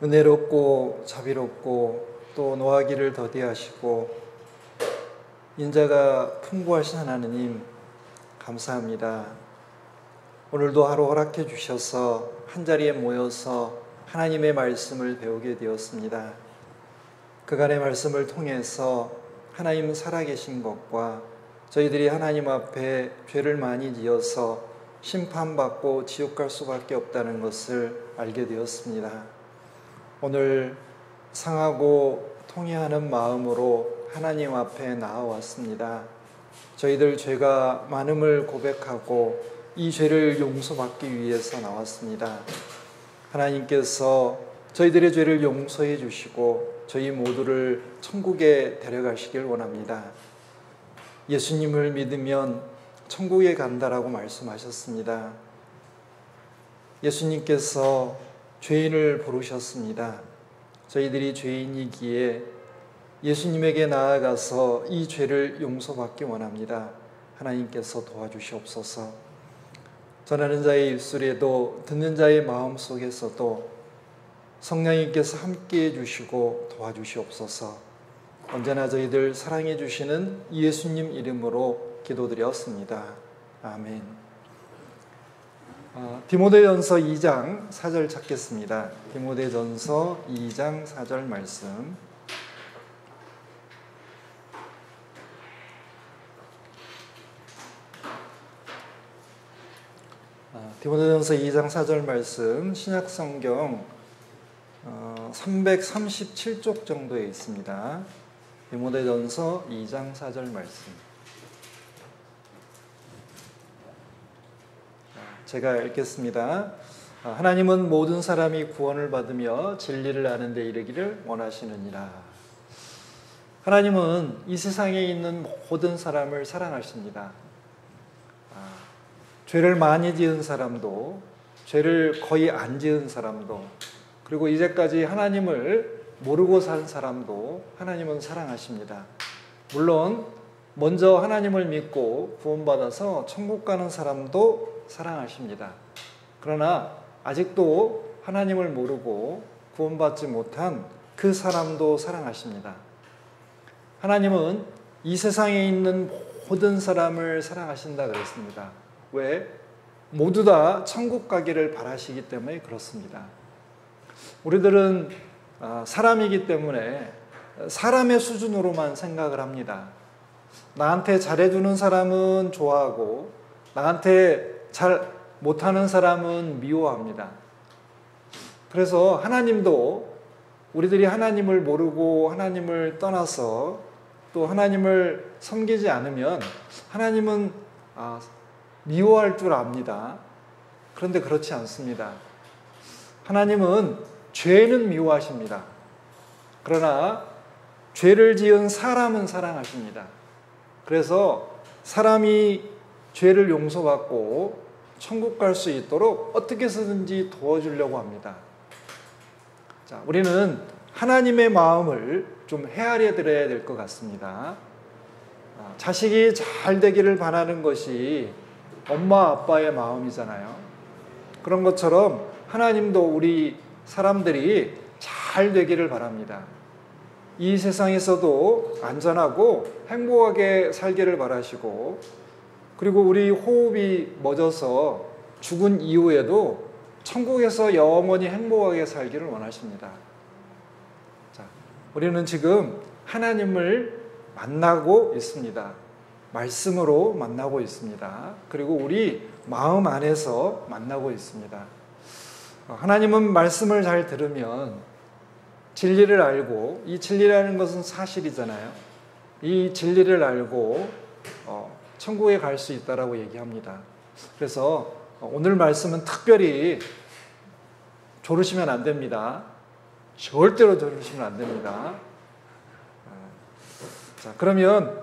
은혜롭고 자비롭고 또 노하기를 더디하시고 인자가 풍부하신 하나님 감사합니다. 오늘도 하루 허락해 주셔서 한자리에 모여서 하나님의 말씀을 배우게 되었습니다. 그간의 말씀을 통해서 하나님 살아계신 것과 저희들이 하나님 앞에 죄를 많이 지어서 심판받고 지옥 갈 수밖에 없다는 것을 알게 되었습니다. 오늘 상하고 통회하는 마음으로 하나님 앞에 나아왔습니다. 저희들 죄가 많음을 고백하고 이 죄를 용서받기 위해서 나왔습니다. 하나님께서 저희들의 죄를 용서해 주시고 저희 모두를 천국에 데려가시길 원합니다. 예수님을 믿으면 천국에 간다라고 말씀하셨습니다. 예수님께서 죄인을 부르셨습니다. 저희들이 죄인이기에 예수님에게 나아가서 이 죄를 용서받기 원합니다. 하나님께서 도와주시옵소서. 전하는 자의 입술에도 듣는 자의 마음속에서도 성령님께서 함께해 주시고 도와주시옵소서. 언제나 저희들 사랑해 주시는 예수님 이름으로 기도드렸습니다. 아멘. 디모데전서 2장 4절 찾겠습니다. 디모데전서 2장 4절 말씀. 디모데전서 2장 4절 말씀 신약성경 337쪽 정도에 있습니다. 디모데전서 2장 4절 말씀. 제가 읽겠습니다. 하나님은 모든 사람이 구원을 받으며 진리를 아는 데 이르기를 원하시느니라. 하나님은 이 세상에 있는 모든 사람을 사랑하십니다. 죄를 많이 지은 사람도, 죄를 거의 안 지은 사람도, 그리고 이제까지 하나님을 모르고 산 사람도 하나님은 사랑하십니다. 물론 먼저 하나님을 믿고 구원받아서 천국 가는 사람도 사랑하십니다. 그러나 아직도 하나님을 모르고 구원받지 못한 그 사람도 사랑하십니다. 하나님은 이 세상에 있는 모든 사람을 사랑하신다 그랬습니다. 왜? 모두 다 천국 가기를 바라시기 때문에 그렇습니다. 우리들은 사람이기 때문에 사람의 수준으로만 생각을 합니다. 나한테 잘해주는 사람은 좋아하고 나한테 잘 못하는 사람은 미워합니다. 그래서 하나님도 우리들이 하나님을 모르고 하나님을 떠나서 또 하나님을 섬기지 않으면 하나님은 미워할 줄 압니다. 그런데 그렇지 않습니다. 하나님은 죄는 미워하십니다. 그러나 죄를 지은 사람은 사랑하십니다. 그래서 사람이 죄를 용서받고 천국 갈 수 있도록 어떻게 해서든지 도와주려고 합니다. 자, 우리는 하나님의 마음을 좀 헤아려 드려야 될 것 같습니다. 자식이 잘 되기를 바라는 것이 엄마 아빠의 마음이잖아요. 그런 것처럼 하나님도 우리 사람들이 잘 되기를 바랍니다. 이 세상에서도 안전하고 행복하게 살기를 바라시고, 그리고 우리 호흡이 멎어서 죽은 이후에도 천국에서 영원히 행복하게 살기를 원하십니다. 자, 우리는 지금 하나님을 만나고 있습니다. 말씀으로 만나고 있습니다. 그리고 우리 마음 안에서 만나고 있습니다. 하나님은 말씀을 잘 들으면 진리를 알고, 이 진리라는 것은 사실이잖아요. 이 진리를 알고 천국에 갈 수 있다라고 얘기합니다. 그래서 오늘 말씀은 특별히 조르시면 안 됩니다. 절대로 조르시면 안 됩니다. 자, 그러면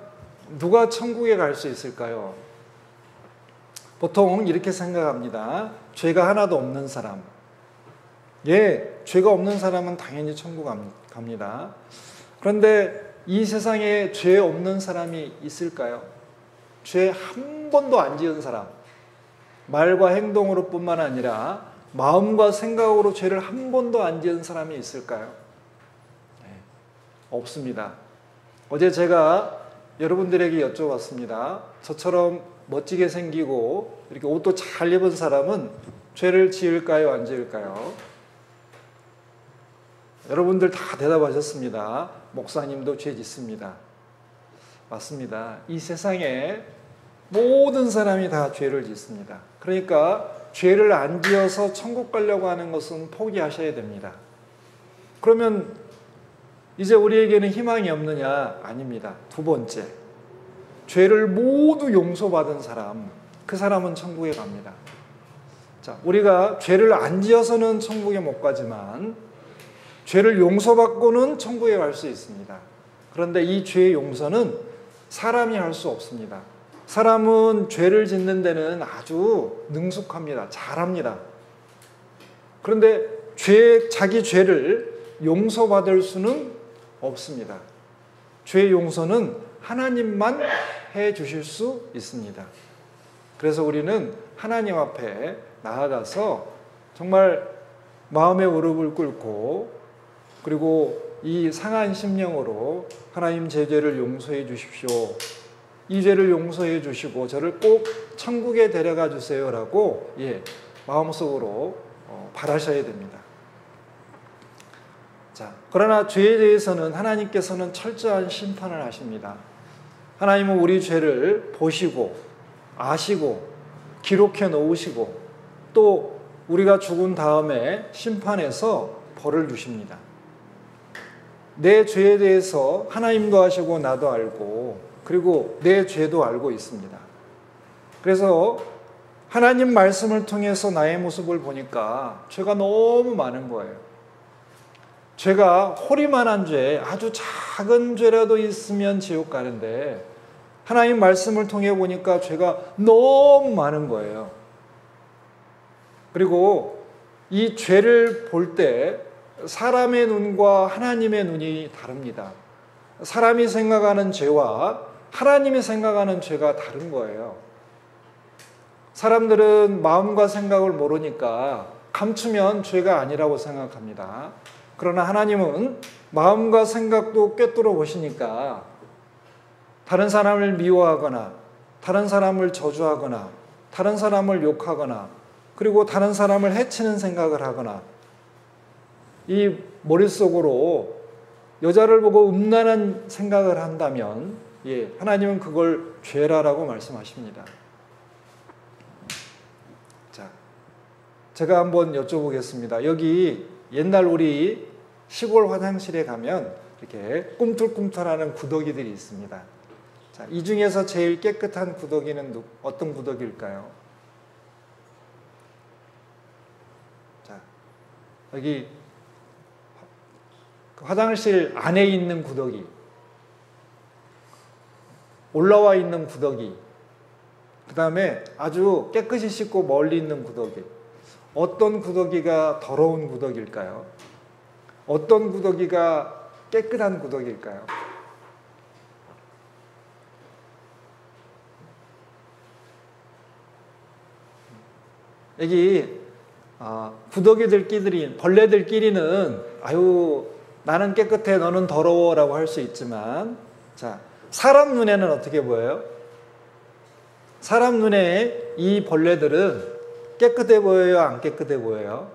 누가 천국에 갈 수 있을까요? 보통 이렇게 생각합니다. 죄가 하나도 없는 사람. 예, 죄가 없는 사람은 당연히 천국 갑니다. 그런데 이 세상에 죄 없는 사람이 있을까요? 죄 한 번도 안 지은 사람, 말과 행동으로 뿐만 아니라 마음과 생각으로 죄를 한 번도 안 지은 사람이 있을까요? 네, 없습니다. 어제 제가 여러분들에게 여쭤봤습니다. 저처럼 멋지게 생기고 이렇게 옷도 잘 입은 사람은 죄를 지을까요? 안 지을까요? 여러분들 다 대답하셨습니다. 목사님도 죄 짓습니다. 맞습니다. 이 세상에 모든 사람이 다 죄를 짓습니다. 그러니까 죄를 안 지어서 천국 가려고 하는 것은 포기하셔야 됩니다. 그러면 이제 우리에게는 희망이 없느냐? 아닙니다. 두 번째, 죄를 모두 용서받은 사람, 그 사람은 천국에 갑니다. 자, 우리가 죄를 안 지어서는 천국에 못 가지만 죄를 용서받고는 천국에 갈 수 있습니다. 그런데 이 죄의 용서는 사람이 할 수 없습니다. 사람은 죄를 짓는 데는 아주 능숙합니다. 잘합니다. 그런데 자기 죄를 용서받을 수는 없습니다. 죄의 용서는 하나님만 해 주실 수 있습니다. 그래서 우리는 하나님 앞에 나아가서 정말 마음의 무릎을 꿇고 그리고 이 상한 심령으로 하나님 제 죄를 용서해 주십시오. 이 죄를 용서해 주시고 저를 꼭 천국에 데려가 주세요라고 마음속으로 바라셔야 됩니다. 자, 그러나 죄에 대해서는 하나님께서는 철저한 심판을 하십니다. 하나님은 우리 죄를 보시고 아시고 기록해 놓으시고 또 우리가 죽은 다음에 심판해서 벌을 주십니다. 내 죄에 대해서 하나님도 아시고 나도 알고 그리고 내 죄도 알고 있습니다. 그래서 하나님 말씀을 통해서 나의 모습을 보니까 죄가 너무 많은 거예요. 죄가 호리만한 죄, 아주 작은 죄라도 있으면 지옥 가는데 하나님 말씀을 통해 보니까 죄가 너무 많은 거예요. 그리고 이 죄를 볼 때 사람의 눈과 하나님의 눈이 다릅니다. 사람이 생각하는 죄와 하나님이 생각하는 죄가 다른 거예요. 사람들은 마음과 생각을 모르니까 감추면 죄가 아니라고 생각합니다. 그러나 하나님은 마음과 생각도 꿰뚫어 보시니까 다른 사람을 미워하거나 다른 사람을 저주하거나 다른 사람을 욕하거나 그리고 다른 사람을 해치는 생각을 하거나 이 머릿속으로 여자를 보고 음란한 생각을 한다면 하나님은 그걸 죄라라고 말씀하십니다. 자, 제가 한번 여쭤보겠습니다. 여기 옛날 우리 시골 화장실에 가면 이렇게 꿈틀꿈틀하는 구더기들이 있습니다. 자, 이 중에서 제일 깨끗한 구더기는 어떤 구더기일까요? 자, 여기 화장실 안에 있는 구더기, 올라와 있는 구더기, 그 다음에 아주 깨끗이 씻고 멀리 있는 구더기. 어떤 구더기가 더러운 구더기일까요? 어떤 구더기가 깨끗한 구더기일까요? 여기 구더기들끼리, 벌레들끼리는 아유 나는 깨끗해 너는 더러워 라고 할 수 있지만 자, 사람 눈에는 어떻게 보여요? 사람 눈에 이 벌레들은 깨끗해 보여요? 안 깨끗해 보여요?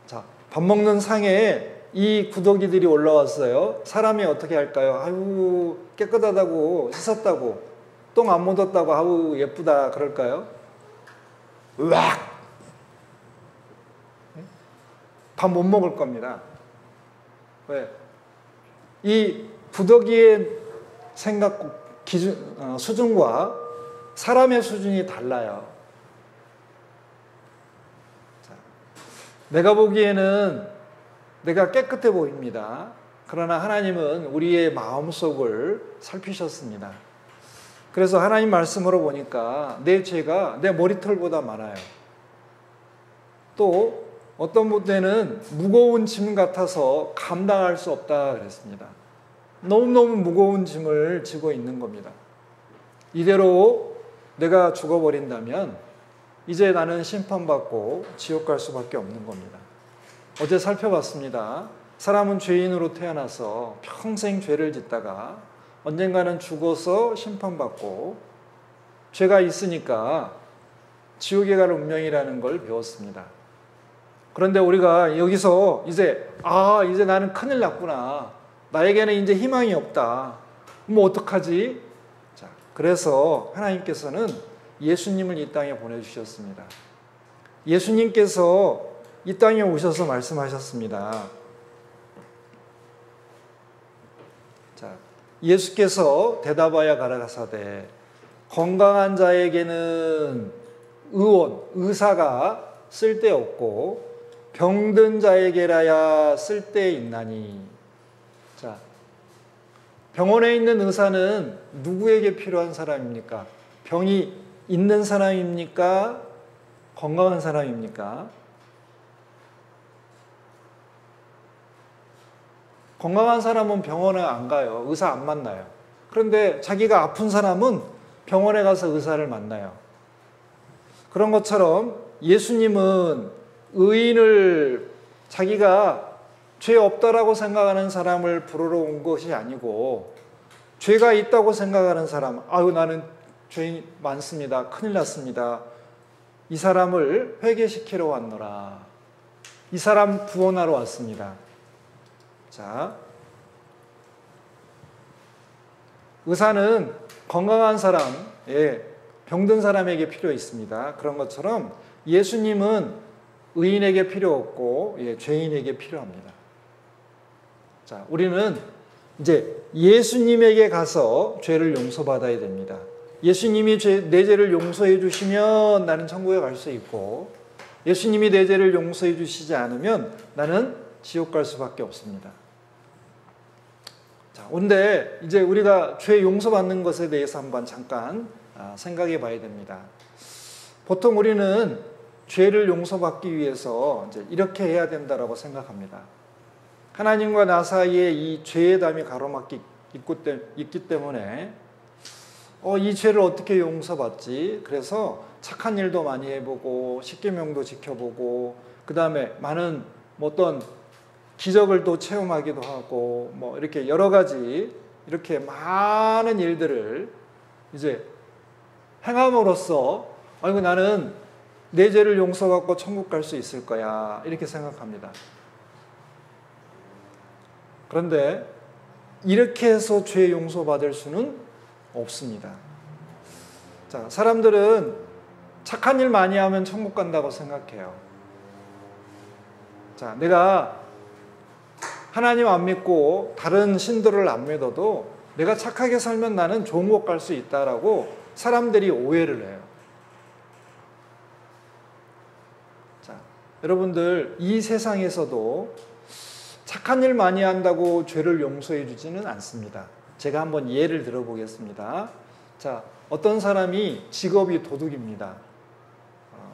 자, 밥 먹는 상에 이 구더기들이 올라왔어요. 사람이 어떻게 할까요? 아유 깨끗하다고 씻었다고 똥 안 묻었다고 아우 예쁘다 그럴까요? 으악! 밥 못 먹을 겁니다. 왜? 이 구더기의 생각 기준 수준과 사람의 수준이 달라요. 자, 내가 보기에는 내가 깨끗해 보입니다. 그러나 하나님은 우리의 마음속을 살피셨습니다. 그래서 하나님 말씀으로 보니까 내 죄가 내 머리털보다 많아요. 또 어떤 분들은 무거운 짐 같아서 감당할 수 없다 그랬습니다. 너무너무 무거운 짐을 지고 있는 겁니다. 이대로 내가 죽어버린다면 이제 나는 심판받고 지옥 갈 수밖에 없는 겁니다. 어제 살펴봤습니다. 사람은 죄인으로 태어나서 평생 죄를 짓다가 언젠가는 죽어서 심판받고 죄가 있으니까 지옥에 갈 운명이라는 걸 배웠습니다. 그런데 우리가 여기서 이제 나는 큰일 났구나. 나에게는 이제 희망이 없다. 뭐 어떡하지? 자, 그래서 하나님께서는 예수님을 이 땅에 보내주셨습니다. 예수님께서 이 땅에 오셔서 말씀하셨습니다. 자, 예수께서 대답하여 가라사대 건강한 자에게는 의사가 쓸데없고 병든 자에게라야 쓸데있나니. 자, 병원에 있는 의사는 누구에게 필요한 사람입니까? 병이 있는 사람입니까? 건강한 사람입니까? 건강한 사람은 병원에 안 가요. 의사 안 만나요. 그런데 자기가 아픈 사람은 병원에 가서 의사를 만나요. 그런 것처럼 예수님은 의인을 자기가 죄 없다라고 생각하는 사람을 부르러 온 것이 아니고 죄가 있다고 생각하는 사람, 나는 죄인 많습니다. 큰일 났습니다. 이 사람을 회개시키러 왔노라. 이 사람 구원하러 왔습니다. 자, 의사는 건강한 사람, 병든 사람에게 필요 있습니다. 그런 것처럼 예수님은 의인에게 필요 없고 죄인에게 필요합니다. 자, 우리는 이제 예수님에게 가서 죄를 용서받아야 됩니다. 예수님이 내 죄를 용서해 주시면 나는 천국에 갈 수 있고, 예수님이 내 죄를 용서해 주시지 않으면 나는 지옥 갈 수밖에 없습니다. 자, 근데 이제 우리가 죄 용서받는 것에 대해서 한번 잠깐 생각해 봐야 됩니다. 보통 우리는 죄를 용서받기 위해서 이제 이렇게 해야 된다라고 생각합니다. 하나님과 나 사이에 이 죄의 담이 가로막히 있기 때문에 이 죄를 어떻게 용서받지? 그래서 착한 일도 많이 해보고 십계명도 지켜보고 그 다음에 많은 어떤 기적을 또 체험하기도 하고 이렇게 여러 가지 이렇게 많은 일들을 이제 행함으로써 나는 내 죄를 용서받고 천국 갈 수 있을 거야 이렇게 생각합니다. 그런데 이렇게 해서 죄 용서받을 수는 없습니다. 자, 사람들은 착한 일 많이 하면 천국 간다고 생각해요. 자, 내가 하나님 안 믿고 다른 신들을 안 믿어도 내가 착하게 살면 나는 좋은 곳 갈 수 있다라고 사람들이 오해를 해요. 자, 여러분들 이 세상에서도 착한 일 많이 한다고 죄를 용서해 주지는 않습니다. 제가 한번 예를 들어보겠습니다. 자, 어떤 사람이 직업이 도둑입니다.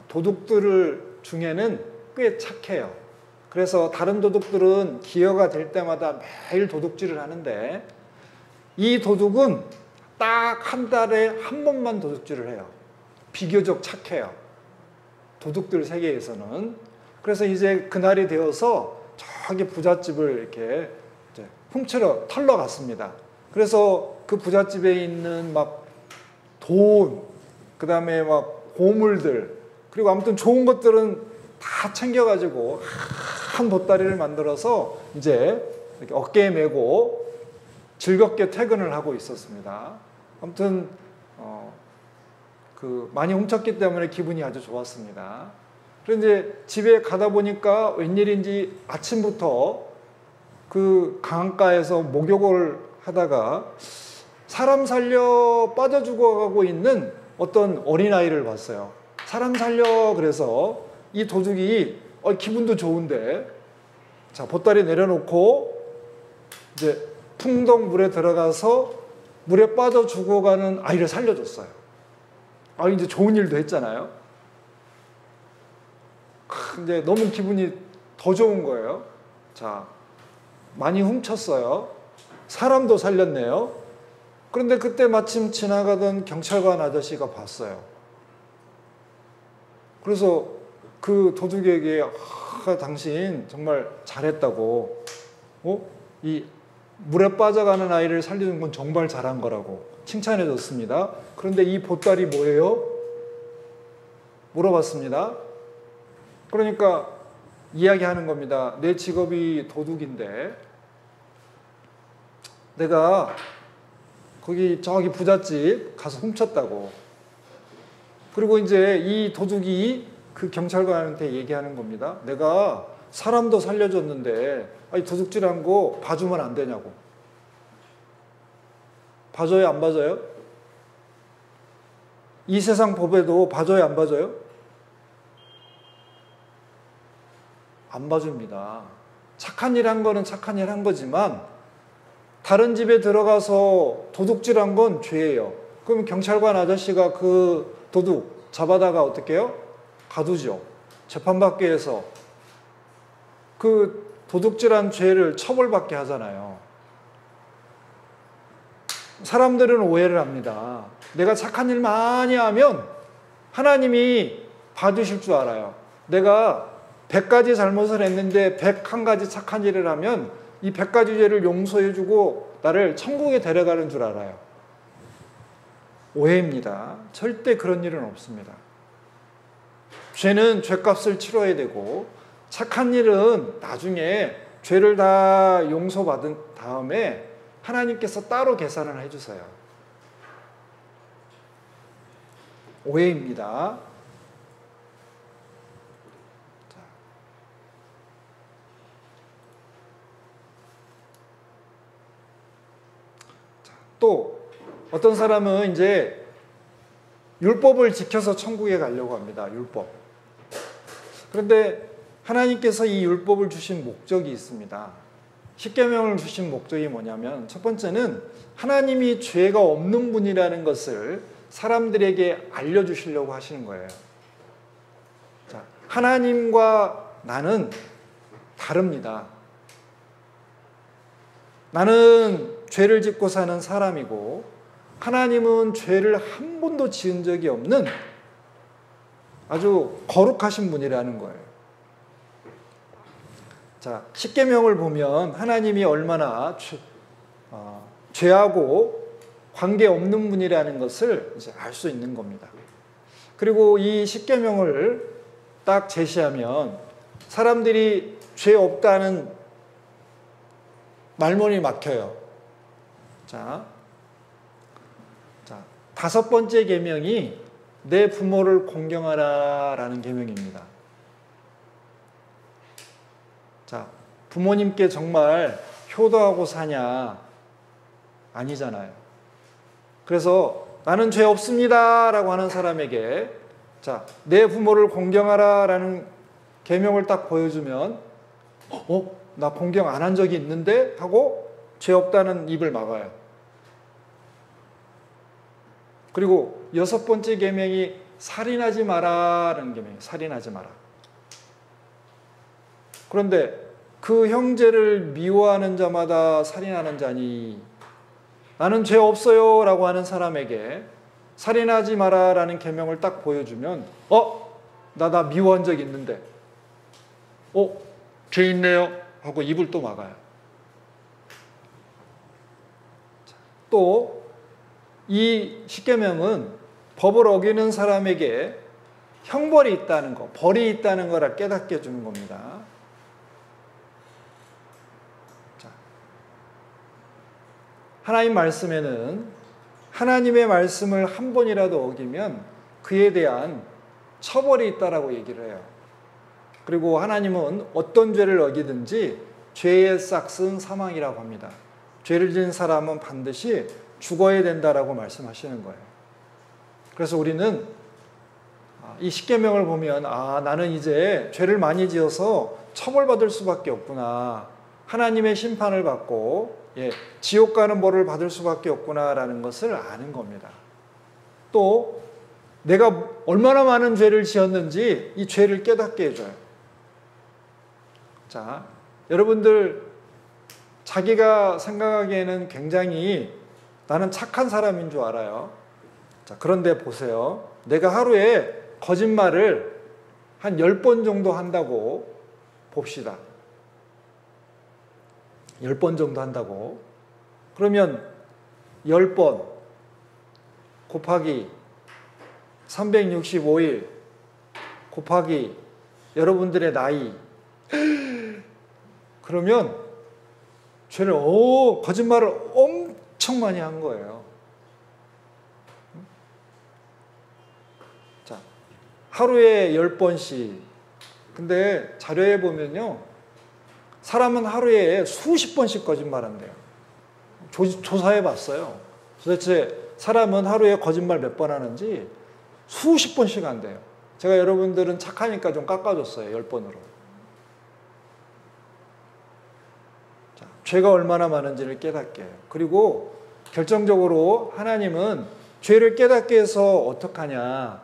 도둑들 중에는 꽤 착해요. 그래서 다른 도둑들은 기회가 될 때마다 매일 도둑질을 하는데 이 도둑은 딱 한 달에 한 번만 도둑질을 해요. 비교적 착해요. 도둑들 세계에서는. 그래서 이제 그날이 되어서 저기 부잣집을 이렇게 털러 갔습니다. 그래서 그 부잣집에 있는 돈, 그 다음에 보물들, 그리고 아무튼 좋은 것들은 다 챙겨가지고 한 보따리를 만들어서 이제 이렇게 어깨에 메고 즐겁게 퇴근을 하고 있었습니다. 아무튼 많이 훔쳤기 때문에 기분이 아주 좋았습니다. 그런데 집에 가다 보니까 웬일인지 아침부터 그 강가에서 목욕을 하다가 사람 살려 빠져 죽어가고 있는 어떤 어린아이를 봤어요. 사람 살려 그래서 이 도둑이 기분도 좋은데 자, 보따리 내려놓고 이제 풍덩 물에 들어가서 물에 빠져 죽어가는 아이를 살려줬어요. 이제 좋은 일도 했잖아요. 근데 너무 기분이 더 좋은 거예요. 자, 많이 훔쳤어요. 사람도 살렸네요. 그런데 그때 마침 지나가던 경찰관 아저씨가 봤어요. 그래서 그 도둑에게 당신 정말 잘했다고, 이 물에 빠져가는 아이를 살리는 건 정말 잘한 거라고 칭찬해 줬습니다. 그런데 이 보따리 뭐예요? 물어봤습니다. 그러니까 이야기하는 겁니다. 내 직업이 도둑인데 내가 거기 저기 부잣집 가서 훔쳤다고. 그리고 이제 이 도둑이 그 경찰관한테 얘기하는 겁니다. 내가 사람도 살려줬는데 아니 도둑질한 거 봐주면 안 되냐고. 봐줘요, 안 봐줘요? 이 세상 법에도 봐줘요, 안 봐줘요? 안 봐줍니다. 착한 일 한 거는 착한 일 한 거지만 다른 집에 들어가서 도둑질한 건 죄예요. 그럼 경찰관 아저씨가 그 도둑 잡아다가 어떻게 해요? 가두죠. 재판받게 해서 그 도둑질한 죄를 처벌받게 하잖아요. 사람들은 오해를 합니다. 내가 착한 일 많이 하면 하나님이 봐주실 줄 알아요. 내가 100가지 잘못을 했는데 101가지 착한 일을 하면 이 100가지 죄를 용서해주고 나를 천국에 데려가는 줄 알아요. 오해입니다. 절대 그런 일은 없습니다. 죄는 죄값을 치러야 되고 착한 일은 나중에 죄를 다 용서받은 다음에 하나님께서 따로 계산을 해주세요. 오해입니다. 또 어떤 사람은 이제 율법을 지켜서 천국에 가려고 합니다. 율법. 그런데 하나님께서 이 율법을 주신 목적이 있습니다. 십계명을 주신 목적이 뭐냐면 첫 번째는 하나님이 죄가 없는 분이라는 것을 사람들에게 알려주시려고 하시는 거예요. 자, 하나님과 나는 다릅니다. 나는 죄를 짓고 사는 사람이고 하나님은 죄를 한 번도 지은 적이 없는 아주 거룩하신 분이라는 거예요. 자, 십계명을 보면 하나님이 얼마나 죄하고 관계없는 분이라는 것을 이제 알 수 있는 겁니다. 그리고 이 십계명을 딱 제시하면 사람들이 죄 없다는 말문이 막혀요. 자, 다섯 번째 계명이 내 부모를 공경하라라는 계명입니다. 자, 부모님께 정말 효도하고 사냐? 아니잖아요. 그래서 나는 죄 없습니다 라고 하는 사람에게 자, 내 부모를 공경하라라는 계명을 딱 보여주면 나 공경 안 한 적이 있는데 하고 죄 없다는 입을 막아요. 그리고 여섯 번째 계명이 살인하지 마라라는 계명이에요. 살인하지 마라. 그런데 그 형제를 미워하는 자마다 살인하는 자니 나는 죄 없어요 라고 하는 사람에게 살인하지 마라라는 계명을 딱 보여주면 나 미워한 적 있는데 죄 있네요 하고 입을 또 막아요. 또 이 십계명은 법을 어기는 사람에게 형벌이 있다는 거, 벌이 있다는 거를 깨닫게 해주는 겁니다. 자, 하나님 말씀에는 하나님의 말씀을 한 번이라도 어기면 그에 대한 처벌이 있다라고 얘기를 해요. 그리고 하나님은 어떤 죄를 어기든지 죄의 싹은 사망이라고 합니다. 죄를 지은 사람은 반드시 죽어야 된다라고 말씀하시는 거예요. 그래서 우리는 이 십계명을 보면 나는 이제 죄를 많이 지어서 처벌받을 수밖에 없구나. 하나님의 심판을 받고 지옥 가는 벌을 받을 수밖에 없구나라는 것을 아는 겁니다. 또 내가 얼마나 많은 죄를 지었는지 이 죄를 깨닫게 해줘요. 자, 여러분들 자기가 생각하기에는 굉장히 나는 착한 사람인 줄 알아요. 자, 그런데 보세요. 내가 하루에 거짓말을 한 10번 정도 한다고 봅시다. 10번 정도 한다고. 그러면 10번 곱하기 365일 곱하기 여러분들의 나이. 그러면 죄를 거짓말을 엄청 많이 한 거예요. 자, 하루에 10번씩. 근데 자료에 보면요, 사람은 하루에 수십 번씩 거짓말한대요. 조사해 봤어요. 도대체 사람은 하루에 거짓말 몇 번 하는지 수십 번씩 한대요. 제가 여러분들은 착하니까 좀 깎아줬어요. 10번으로. 자, 죄가 얼마나 많은지를 깨닫게 해요. 그리고 결정적으로 하나님은 죄를 깨닫게 해서 어떡하냐.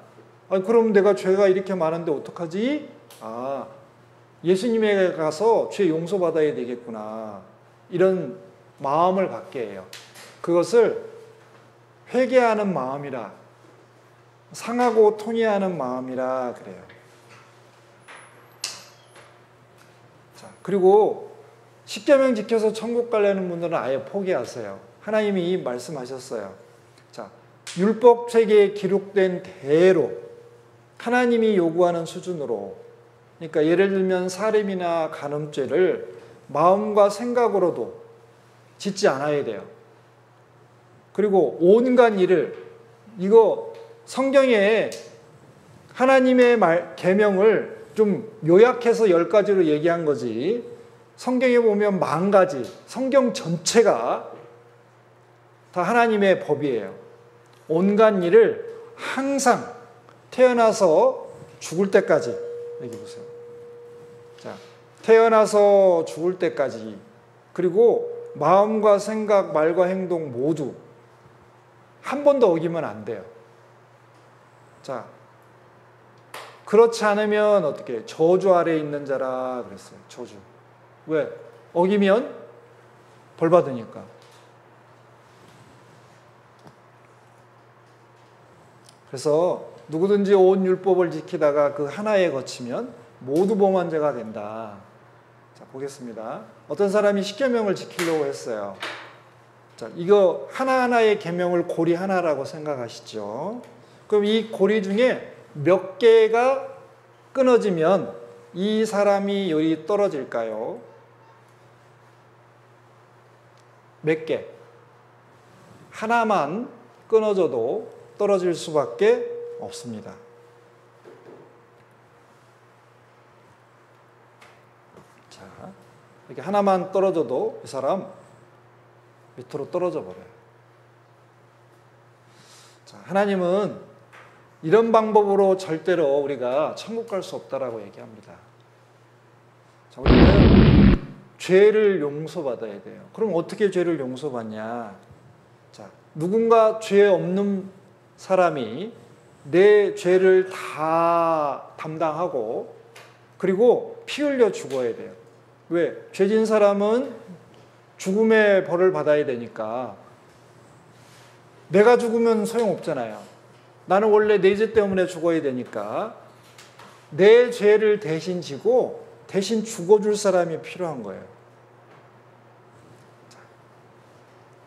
그럼 내가 죄가 이렇게 많은데 어떡하지? 예수님에게 가서 죄 용서받아야 되겠구나. 이런 마음을 갖게 해요. 그것을 회개하는 마음이라, 상하고 통회하는 마음이라 그래요. 자, 그리고 십계명 지켜서 천국 가려는 분들은 아예 포기하세요. 하나님이 말씀하셨어요. 자, 율법책에 기록된 대로 하나님이 요구하는 수준으로, 그러니까 예를 들면 살인이나 간음죄를 마음과 생각으로도 짓지 않아야 돼요. 그리고 온갖 일을, 이거 성경에 하나님의 계명을 좀 요약해서 10가지로 얘기한 거지, 성경에 보면 10,000가지, 성경 전체가 다 하나님의 법이에요. 온갖 일을 항상 태어나서 죽을 때까지, 여기 보세요. 자, 태어나서 죽을 때까지, 그리고 마음과 생각, 말과 행동 모두 한 번도 어기면 안 돼요. 자, 그렇지 않으면 어떻게 해요? 저주 아래에 있는 자라 그랬어요. 저주. 왜? 어기면 벌 받으니까. 그래서 누구든지 온 율법을 지키다가 그 하나에 거치면 모두 범한 자가 된다. 자, 보겠습니다. 어떤 사람이 십계명을 지키려고 했어요. 자, 이거 하나하나의 계명을 고리 하나라고 생각하시죠? 그럼 이 고리 중에 몇 개가 끊어지면 이 사람이 열이 떨어질까요? 몇 개? 하나만 끊어져도 떨어질 수밖에 없습니다. 자, 이렇게 하나만 떨어져도 이 사람 밑으로 떨어져 버려요. 자, 하나님은 이런 방법으로 절대로 우리가 천국 갈 수 없다라고 얘기합니다. 자, 우리는 죄를 용서받아야 돼요. 그럼 어떻게 죄를 용서받냐? 자, 누군가 죄 없는 사람이 내 죄를 다 담당하고, 그리고 피 흘려 죽어야 돼요. 왜? 죄진 사람은 죽음의 벌을 받아야 되니까. 내가 죽으면 소용없잖아요. 나는 원래 내 죄 때문에 죽어야 되니까 내 죄를 대신 지고 대신 죽어줄 사람이 필요한 거예요. 자,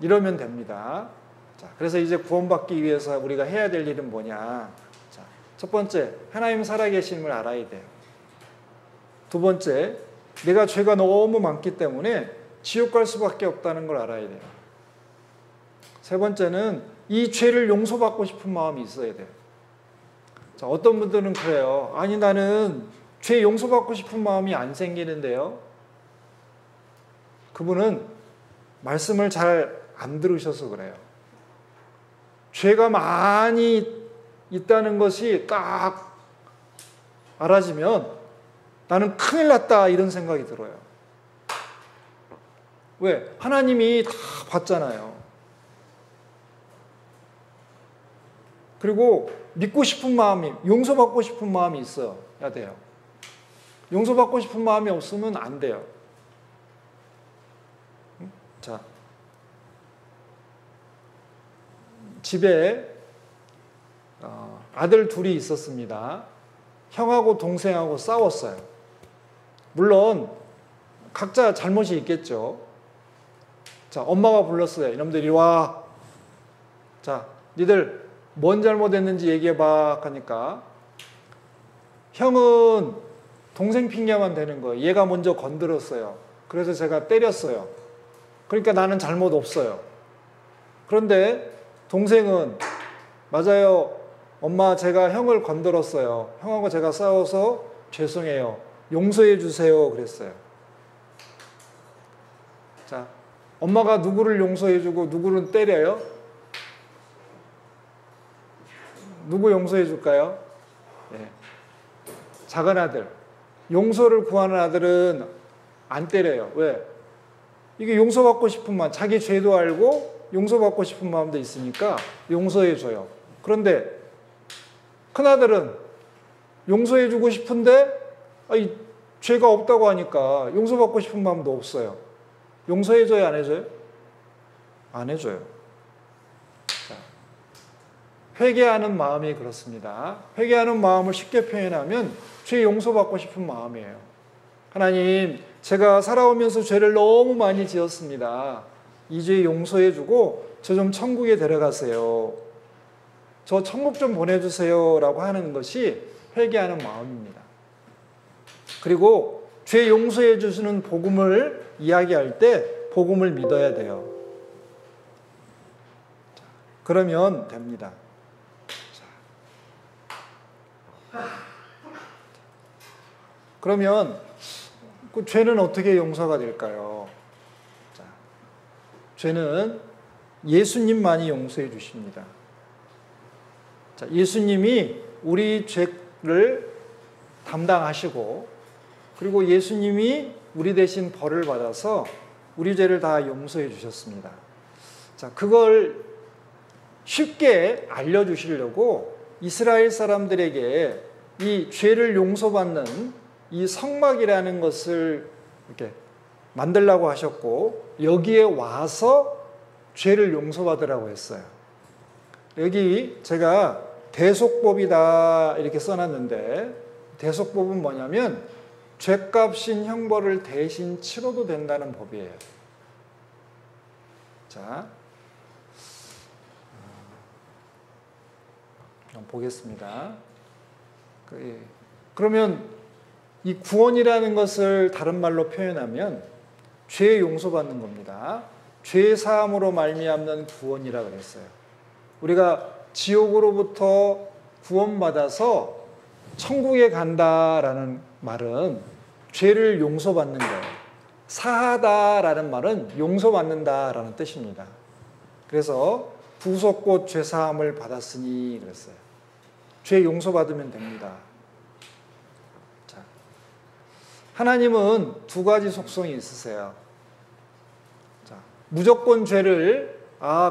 이러면 됩니다. 자, 그래서 이제 구원받기 위해서 우리가 해야 될 일은 뭐냐? 자, 첫 번째, 하나님 살아계심을 알아야 돼요. 두 번째, 내가 죄가 너무 많기 때문에 지옥 갈 수밖에 없다는 걸 알아야 돼요. 세 번째는 이 죄를 용서받고 싶은 마음이 있어야 돼요. 자, 어떤 분들은 그래요. 아니, 나는 죄 용서받고 싶은 마음이 안 생기는데요. 그분은 말씀을 잘 안 들으셔서 그래요. 죄가 많이 있다는 것이 딱 알아지면 나는 큰일 났다, 이런 생각이 들어요. 왜? 하나님이 다 봤잖아요. 그리고 믿고 싶은 마음이, 용서받고 싶은 마음이 있어야 돼요. 용서받고 싶은 마음이 없으면 안 돼요. 자, 집에 아들 둘이 있었습니다. 형하고 동생하고 싸웠어요. 물론 각자 잘못이 있겠죠. 자, 엄마가 불렀어요. 이놈들 이리 와. 자, 니들 뭔 잘못했는지 얘기해봐 하니까 형은 동생 핑계만 대는 거예요. 얘가 먼저 건드렸어요. 그래서 제가 때렸어요. 그러니까 나는 잘못 없어요. 그런데 동생은 맞아요. 엄마 제가 형을 건드렸어요. 형하고 제가 싸워서 죄송해요. 용서해 주세요. 그랬어요. 자, 엄마가 누구를 용서해 주고 누구를 때려요? 누구 용서해 줄까요? 네. 작은 아들. 용서를 구하는 아들은 안 때려요. 왜? 이게 용서받고 싶은 마음, 자기 죄도 알고 용서받고 싶은 마음도 있으니까 용서해 줘요. 그런데 큰아들은 용서해 주고 싶은데 죄가 없다고 하니까 용서받고 싶은 마음도 없어요. 용서해 줘요, 안 해줘요? 안 해줘요. 자, 회개하는 마음이 그렇습니다. 회개하는 마음을 쉽게 표현하면 죄 용서받고 싶은 마음이에요. 하나님, 제가 살아오면서 죄를 너무 많이 지었습니다. 이 죄 용서해 주고 저 좀 천국에 데려가세요. 저 천국 좀 보내주세요 라고 하는 것이 회개하는 마음입니다. 그리고 죄 용서해 주시는 복음을 이야기할 때 복음을 믿어야 돼요. 자, 그러면 됩니다. 자. 그러면 그 죄는 어떻게 용서가 될까요? 자, 죄는 예수님만이 용서해 주십니다. 자, 예수님이 우리 죄를 담당하시고 그리고 예수님이 우리 대신 벌을 받아서 우리 죄를 다 용서해 주셨습니다. 자, 그걸 쉽게 알려주시려고 이스라엘 사람들에게 이 죄를 용서받는 이 성막이라는 것을 이렇게 만들라고 하셨고 여기에 와서 죄를 용서받으라고 했어요. 여기 제가 대속법이다 이렇게 써놨는데 대속법은 뭐냐면 죄값인 형벌을 대신 치러도 된다는 법이에요. 자, 보겠습니다. 그러면 이 구원이라는 것을 다른 말로 표현하면 죄 용서받는 겁니다. 죄 사함으로 말미암는 구원이라 그랬어요. 우리가 지옥으로부터 구원받아서 천국에 간다라는 말은 죄를 용서받는 거예요. 사하다라는 말은 용서받는다라는 뜻입니다. 그래서 구속곧 죄사함을 받았으니 그랬어요. 죄 용서받으면 됩니다. 자, 하나님은 두 가지 속성이 있으세요. 자, 무조건 죄를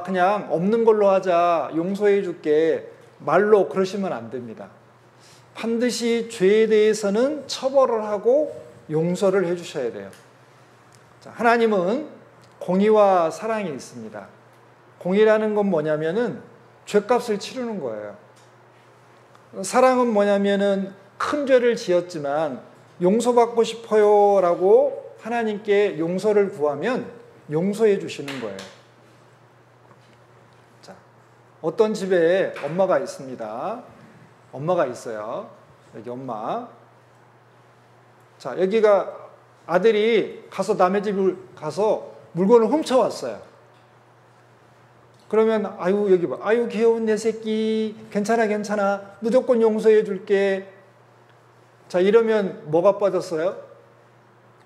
그냥 없는 걸로 하자, 용서해 줄게 말로 그러시면 안 됩니다. 반드시 죄에 대해서는 처벌을 하고 용서를 해 주셔야 돼요. 자, 하나님은 공의와 사랑이 있습니다. 공의라는 건 뭐냐면은 죄값을 치르는 거예요. 사랑은 뭐냐면은 큰 죄를 지었지만 용서받고 싶어요 라고 하나님께 용서를 구하면 용서해 주시는 거예요. 자, 어떤 집에 엄마가 있습니다. 엄마가 있어요. 여기 엄마. 자, 여기가 아들이 가서 남의 집을 가서 물건을 훔쳐왔어요. 그러면 아유 여기 봐. 아유 귀여운 내 새끼. 괜찮아. 무조건 용서해 줄게. 자, 이러면 뭐가 빠졌어요?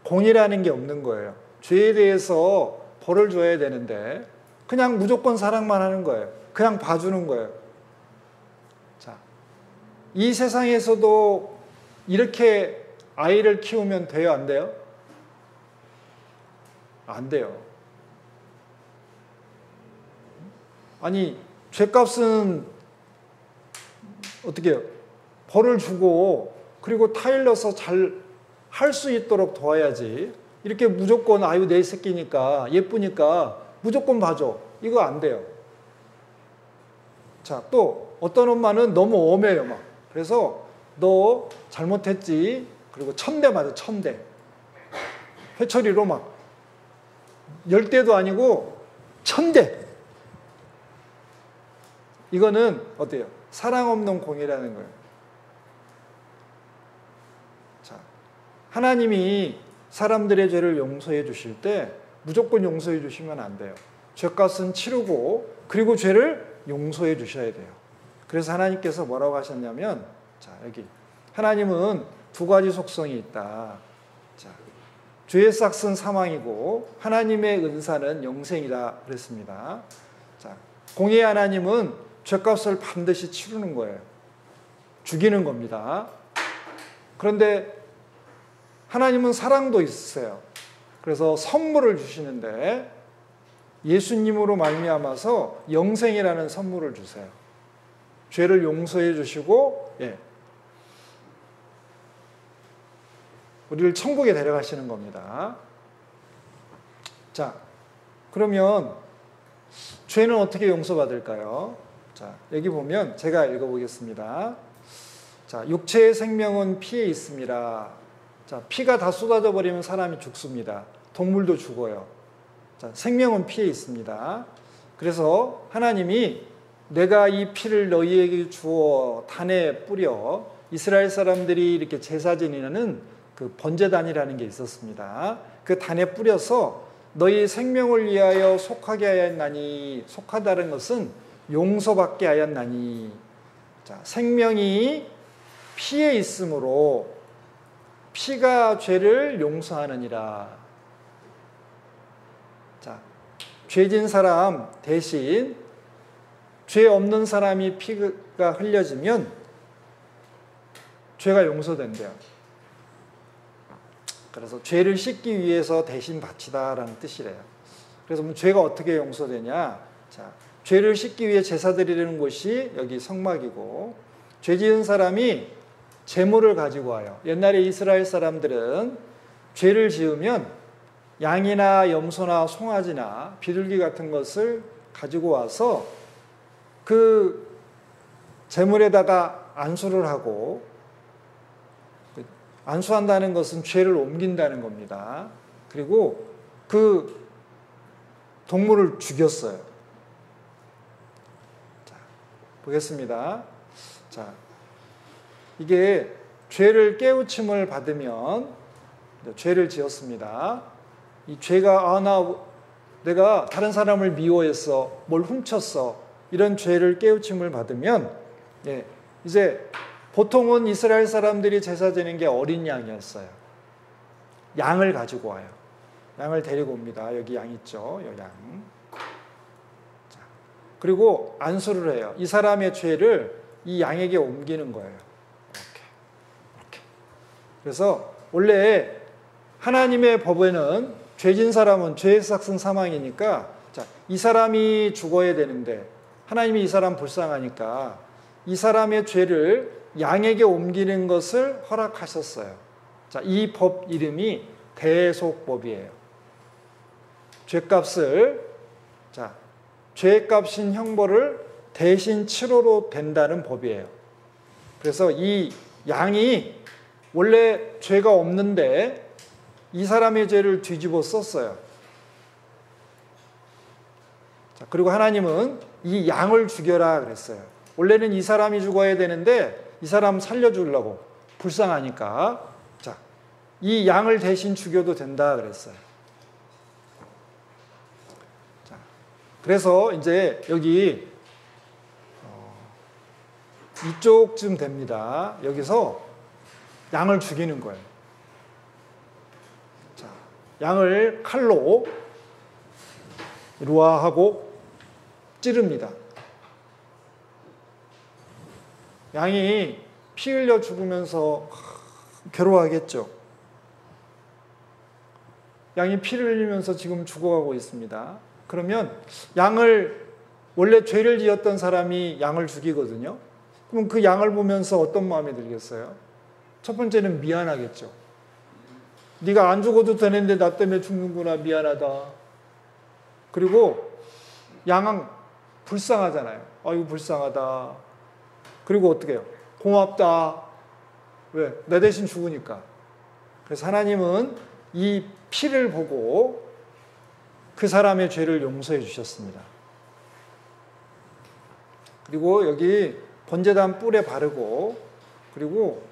공의라는 게 없는 거예요. 죄에 대해서 벌을 줘야 되는데 그냥 무조건 사랑만 하는 거예요. 그냥 봐주는 거예요. 자, 이 세상에서도 이렇게 아이를 키우면 돼요? 안 돼요? 안 돼요. 아니, 죄값은 어떻게 해요? 벌을 주고 그리고 타일러서 잘 할 수 있도록 도와야지. 이렇게 무조건 아유 내 새끼니까 예쁘니까 무조건 봐줘. 이거 안 돼요. 자, 또 어떤 엄마는 너무 엄해요. 막. 그래서 너 잘못했지. 그리고 1000대 맞아, 1000대. 회초리로 막 10대도 아니고 1000대. 이거는 어때요? 사랑 없는 공이라는 거예요. 자, 하나님이 사람들의 죄를 용서해 주실 때 무조건 용서해 주시면 안 돼요. 죄값은 치르고 그리고 죄를 용서해 주셔야 돼요. 그래서 하나님께서 뭐라고 하셨냐면, 자, 여기 하나님은 두 가지 속성이 있다. 자, 죄의 삭은 사망이고 하나님의 은사는 영생이다 그랬습니다. 자, 공의 하나님은 죄값을 반드시 치르는 거예요. 죽이는 겁니다. 그런데 하나님은 사랑도 있으세요. 그래서 선물을 주시는데 예수님으로 말미암아서 영생이라는 선물을 주세요. 죄를 용서해 주시고 우리를 천국에 데려가시는 겁니다. 자, 그러면 죄는 어떻게 용서받을까요? 자, 여기 보면 제가 읽어보겠습니다. 자, 육체의 생명은 피에 있습니다. 자, 피가 다 쏟아져 버리면 사람이 죽습니다. 동물도 죽어요. 자, 생명은 피에 있습니다. 그래서 하나님이 내가 이 피를 너희에게 주어 단에 뿌려, 이스라엘 사람들이 이렇게 제사 지내는 그 번제단이라는 게 있었습니다. 그 단에 뿌려서 너희 생명을 위하여 속하게 하였나니, 속하다는 것은 용서받게 하였나니. 자, 생명이 피에 있으므로 피가 죄를 용서하느니라. 자, 죄진 사람 대신 죄 없는 사람이 피가 흘려지면 죄가 용서된대요. 그래서 죄를 씻기 위해서 대신 바치다라는 뜻이래요. 그래서 뭐 죄가 어떻게 용서되냐? 자, 죄를 씻기 위해 제사 드리는 곳이 여기 성막이고, 죄 지은 사람이 제물을 가지고 와요. 옛날에 이스라엘 사람들은 죄를 지으면 양이나 염소나 송아지나 비둘기 같은 것을 가지고 와서 그 제물에다가 안수를 하고, 안수한다는 것은 죄를 옮긴다는 겁니다. 그리고 그 동물을 죽였어요. 자, 보겠습니다. 자, 이게 죄를 깨우침을 받으면, 죄를 지었습니다. 이 죄가 내가 다른 사람을 미워했어, 뭘 훔쳤어, 이런 죄를 깨우침을 받으면, 이제 보통은 이스라엘 사람들이 제사 지낸 게 어린 양이었어요. 양을 가지고 와요. 양을 데리고 옵니다. 여기 양 있죠, 이 양. 자, 그리고 안수를 해요. 이 사람의 죄를 이 양에게 옮기는 거예요. 이렇게. 그래서 원래 하나님의 법에는 죄진 사람은 죄의 삭은 사망이니까, 자, 이 사람이 죽어야 되는데 하나님이 이 사람 불쌍하니까 이 사람의 죄를 양에게 옮기는 것을 허락하셨어요. 자, 이 법 이름이 대속법이에요. 죄값을, 자, 죄값인 형벌을 대신 치러도 된다는 법이에요. 그래서 이 양이 원래 죄가 없는데 이 사람의 죄를 뒤집어 썼어요. 자, 그리고 하나님은 이 양을 죽여라 그랬어요. 원래는 이 사람이 죽어야 되는데 이 사람 살려주려고, 불쌍하니까, 자, 이 양을 대신 죽여도 된다 그랬어요. 자, 그래서 이제 여기 이쪽쯤 됩니다. 여기서 양을 죽이는 거예요. 자, 양을 칼로 루아하고 찌릅니다. 양이 피 흘려 죽으면서 괴로워하겠죠. 양이 피를 흘리면서 지금 죽어가고 있습니다. 그러면 양을, 원래 죄를 지었던 사람이 양을 죽이거든요. 그럼 그 양을 보면서 어떤 마음이 들겠어요? 첫 번째는 미안하겠죠. 네가 안 죽어도 되는데 나 때문에 죽는구나, 미안하다. 그리고 양은 불쌍하잖아요. 아이고 불쌍하다. 그리고 어떻게 해요? 고맙다. 왜? 내 대신 죽으니까. 그래서 하나님은 이 피를 보고 그 사람의 죄를 용서해 주셨습니다. 그리고 여기 번제단 뿔에 바르고, 그리고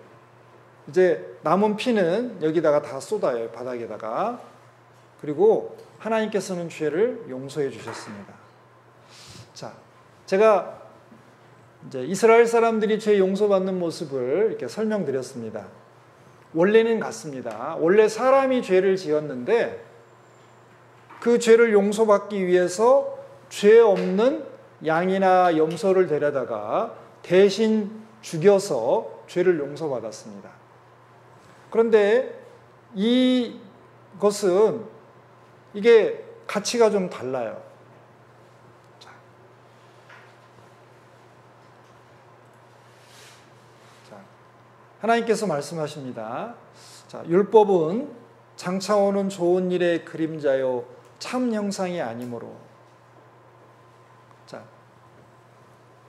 이제 남은 피는 여기다가 다 쏟아요, 바닥에다가. 그리고 하나님께서는 죄를 용서해 주셨습니다. 자, 제가 이제 이스라엘 사람들이 죄 용서받는 모습을 이렇게 설명드렸습니다. 원래는 같습니다. 원래 사람이 죄를 지었는데 그 죄를 용서받기 위해서 죄 없는 양이나 염소를 데려다가 대신 죽여서 죄를 용서받았습니다. 그런데 이것은 이게 가치가 좀 달라요. 자, 하나님께서 말씀하십니다. 자, 율법은 장차 오는 좋은 일의 그림자요 참 형상이 아니므로. 자,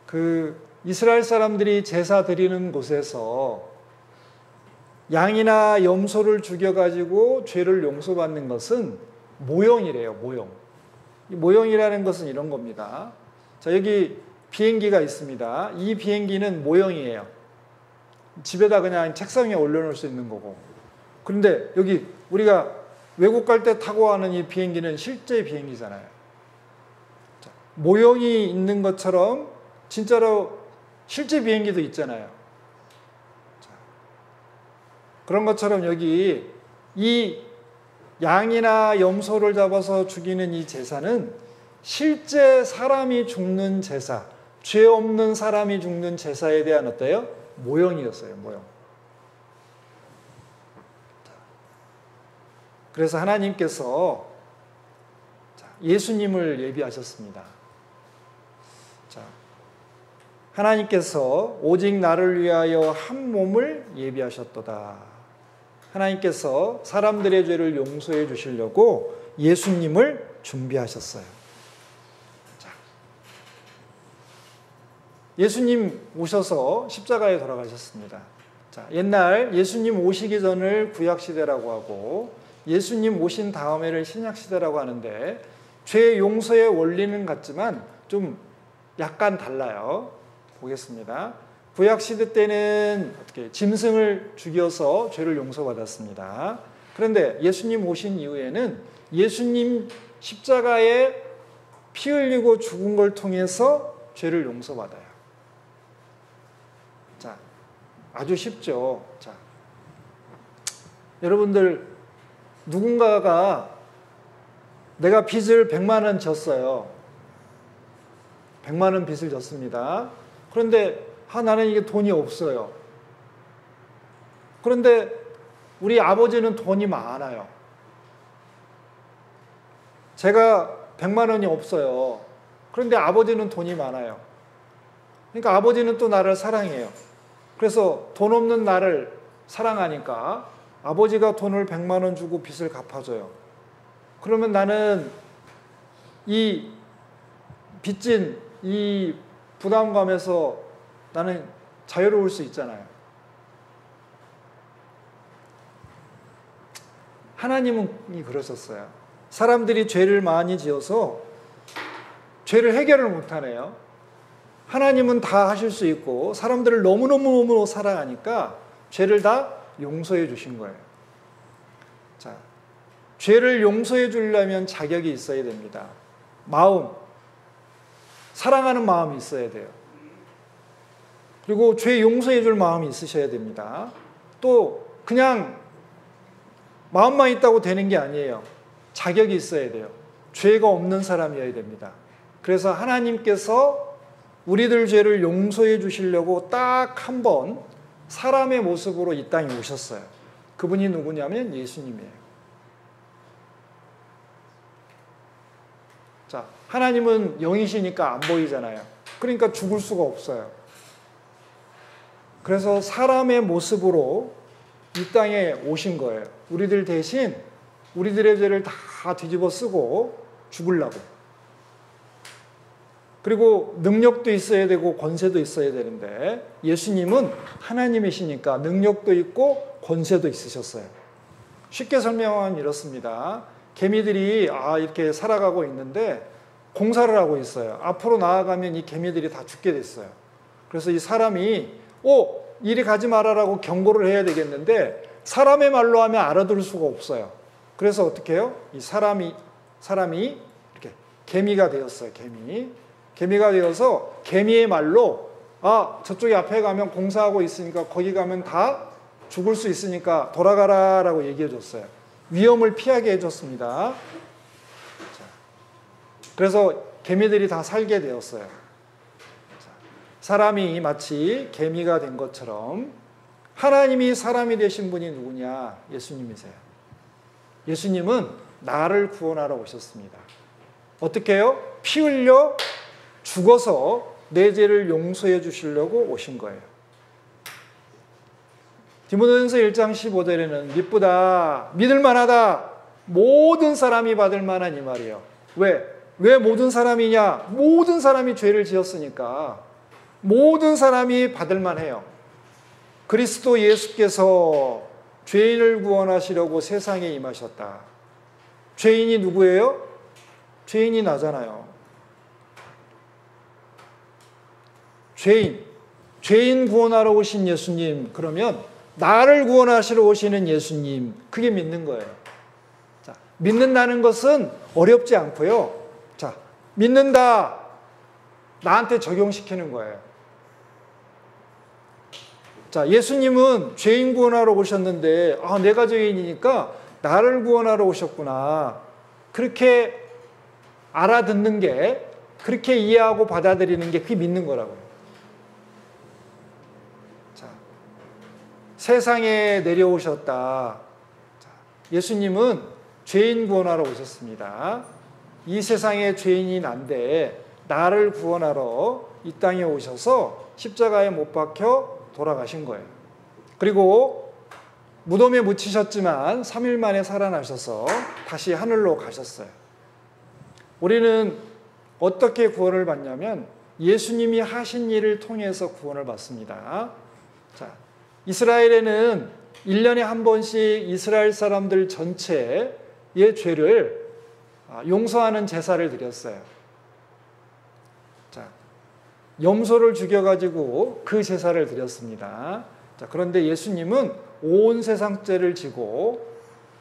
그 이스라엘 사람들이 제사 드리는 곳에서 양이나 염소를 죽여가지고 죄를 용서받는 것은 모형이래요, 모형. 이 모형이라는 것은 이런 겁니다. 자, 여기 비행기가 있습니다. 이 비행기는 모형이에요. 집에다 그냥 책상에 올려놓을 수 있는 거고. 그런데 여기 우리가 외국 갈 때 타고 가는 이 비행기는 실제 비행기잖아요. 자, 모형이 있는 것처럼 진짜로 실제 비행기도 있잖아요. 자, 그런 것처럼 여기 이 양이나 염소를 잡아서 죽이는 이 제사는 실제 사람이 죽는 제사, 죄 없는 사람이 죽는 제사에 대한 어때요? 모형이었어요, 모형. 그래서 하나님께서 예수님을 예비하셨습니다. 자, 하나님께서 오직 나를 위하여 한 몸을 예비하셨도다. 하나님께서 사람들의 죄를 용서해 주시려고 예수님을 준비하셨어요. 자, 예수님 오셔서 십자가에 돌아가셨습니다. 자, 옛날 예수님 오시기 전을 구약시대라고 하고 예수님 오신 다음에를 신약시대라고 하는데 죄 용서의 원리는 같지만 좀 약간 달라요. 보겠습니다. 구약시대 때는 어떻게 짐승을 죽여서 죄를 용서받았습니다. 그런데 예수님 오신 이후에는 예수님 십자가에 피 흘리고 죽은 걸 통해서 죄를 용서받아요. 자, 아주 쉽죠. 자, 여러분들 누군가가 내가 빚을 100만 원 졌어요. 100만 원 빚을 졌습니다. 그런데 나는 이게 돈이 없어요. 그런데 우리 아버지는 돈이 많아요. 제가 100만 원이 없어요. 그런데 아버지는 돈이 많아요. 그러니까 아버지는 또 나를 사랑해요. 그래서 돈 없는 나를 사랑하니까 아버지가 돈을 100만 원 주고 빚을 갚아줘요. 그러면 나는 이 빚진 이 부담감에서 나는 자유로울 수 있잖아요. 하나님은 그러셨어요. 사람들이 죄를 많이 지어서 죄를 해결을 못하네요. 하나님은 다 하실 수 있고 사람들을 너무너무 사랑하니까 죄를 다 용서해 주신 거예요. 자, 죄를 용서해 주려면 자격이 있어야 됩니다. 마음, 사랑하는 마음이 있어야 돼요. 그리고 죄 용서해 줄 마음이 있으셔야 됩니다. 또 그냥 마음만 있다고 되는 게 아니에요. 자격이 있어야 돼요. 죄가 없는 사람이어야 됩니다. 그래서 하나님께서 우리들 죄를 용서해 주시려고 딱 한 번 사람의 모습으로 이 땅에 오셨어요. 그분이 누구냐면 예수님이에요. 자, 하나님은 영이시니까 안 보이잖아요. 그러니까 죽을 수가 없어요. 그래서 사람의 모습으로 이 땅에 오신 거예요. 우리들 대신 우리들의 죄를 다 뒤집어 쓰고 죽으려고. 그리고 능력도 있어야 되고 권세도 있어야 되는데 예수님은 하나님이시니까 능력도 있고 권세도 있으셨어요. 쉽게 설명하면 이렇습니다. 개미들이 이렇게 살아가고 있는데 공사를 하고 있어요. 앞으로 나아가면 이 개미들이 다 죽게 됐어요. 그래서 이 사람이 이리 가지 말아라고 경고를 해야 되겠는데 사람의 말로 하면 알아들을 수가 없어요. 그래서 어떻게 해요? 이 사람이 이렇게 개미가 되었어요. 개미가 되어서 개미의 말로 저쪽에 앞에 가면 공사하고 있으니까 거기 가면 다 죽을 수 있으니까 돌아가라라고 얘기해 줬어요. 위험을 피하게 해줬습니다. 그래서 개미들이 다 살게 되었어요. 사람이 마치 개미가 된 것처럼 하나님이 사람이 되신 분이 누구냐? 예수님이세요. 예수님은 나를 구원하러 오셨습니다. 어떻게 해요? 피 흘려 죽어서 내 죄를 용서해 주시려고 오신 거예요. 디모데전서 1장 15절에는 미쁘다, 믿을만하다, 모든 사람이 받을 만한 이 말이에요. 왜 모든 사람이냐? 모든 사람이 죄를 지었으니까 모든 사람이 받을 만해요. 그리스도 예수께서 죄인을 구원하시려고 세상에 임하셨다. 죄인이 누구예요? 죄인이 나잖아요. 죄인 구원하러 오신 예수님, 그러면 나를 구원하시러 오시는 예수님, 그게 믿는 거예요. 자, 믿는다는 것은 어렵지 않고요. 자, 믿는다. 나한테 적용시키는 거예요. 자, 예수님은 죄인 구원하러 오셨는데, 내가 죄인이니까 나를 구원하러 오셨구나. 그렇게 알아듣는 게, 그렇게 이해하고 받아들이는 게 그게 믿는 거라고요. 자, 세상에 내려오셨다. 자, 예수님은 죄인 구원하러 오셨습니다. 이 세상에 죄인이 난데 나를 구원하러 이 땅에 오셔서 십자가에 못 박혀 돌아가신 거예요. 그리고 무덤에 묻히셨지만 3일 만에 살아나셔서 다시 하늘로 가셨어요. 우리는 어떻게 구원을 받냐면 예수님이 하신 일을 통해서 구원을 받습니다. 자, 이스라엘에는 1년에 한 번씩 이스라엘 사람들 전체의 죄를 용서하는 제사를 드렸어요. 자, 염소를 죽여가지고 그 제사를 드렸습니다. 자, 그런데 예수님은 온 세상 죄를 지고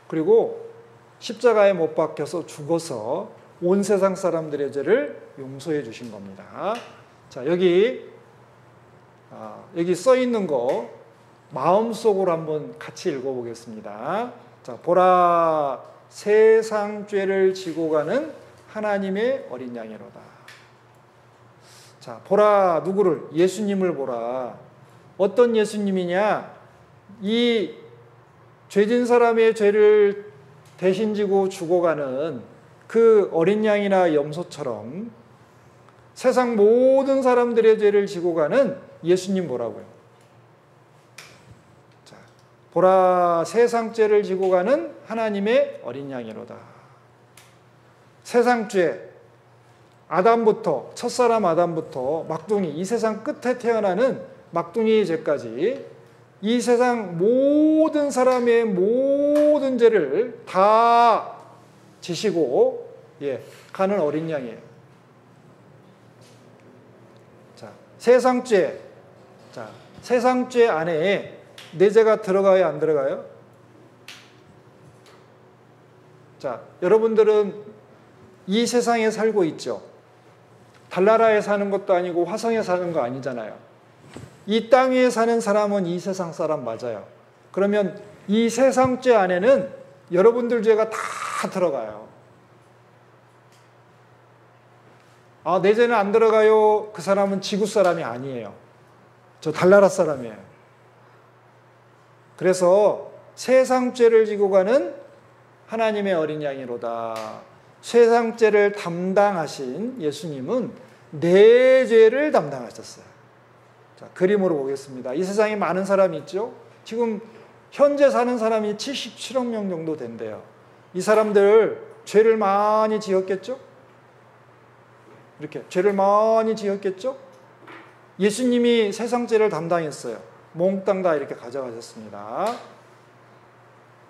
그리고 십자가에 못 박혀서 죽어서 온 세상 사람들의 죄를 용서해 주신 겁니다. 자, 여기 써 있는 거 마음속으로 한번 같이 읽어보겠습니다. 자, 보라, 세상 죄를 지고 가는 하나님의 어린 양이로다. 자, 보라, 누구를? 예수님을 보라. 어떤 예수님이냐? 이 죄진 사람의 죄를 대신 지고 죽어가는 그 어린 양이나 염소처럼 세상 모든 사람들의 죄를 지고 가는 예수님 보라고요. 자, 보라, 세상 죄를 지고 가는 하나님의 어린 양이로다. 세상 죄, 아담부터, 첫사람 아담부터 막둥이, 이 세상 끝에 태어나는 막둥이의 죄까지 이 세상 모든 사람의 모든 죄를 다 지시고 가는 어린 양이에요. 자, 세상 죄. 자, 세상 죄 안에 내 죄가 들어가요, 안 들어가요? 자, 여러분들은 이 세상에 살고 있죠. 달나라에 사는 것도 아니고 화성에 사는 거 아니잖아요. 이 땅 위에 사는 사람은 이 세상 사람 맞아요. 그러면 이 세상 죄 안에는 여러분들 죄가 다 들어가요. 내 죄는 안 들어가요. 그 사람은 지구 사람이 아니에요. 저 달나라 사람이에요. 그래서 세상 죄를 지고 가는 하나님의 어린 양이로다. 세상 죄를 담당하신 예수님은 내 죄를 담당하셨어요. 자, 그림으로 보겠습니다. 이 세상에 많은 사람이 있죠. 지금 현재 사는 사람이 77억 명 정도 된대요. 이 사람들 죄를 많이 지었겠죠? 이렇게 죄를 많이 지었겠죠? 예수님이 세상 죄를 담당했어요. 몽땅 다 이렇게 가져가셨습니다.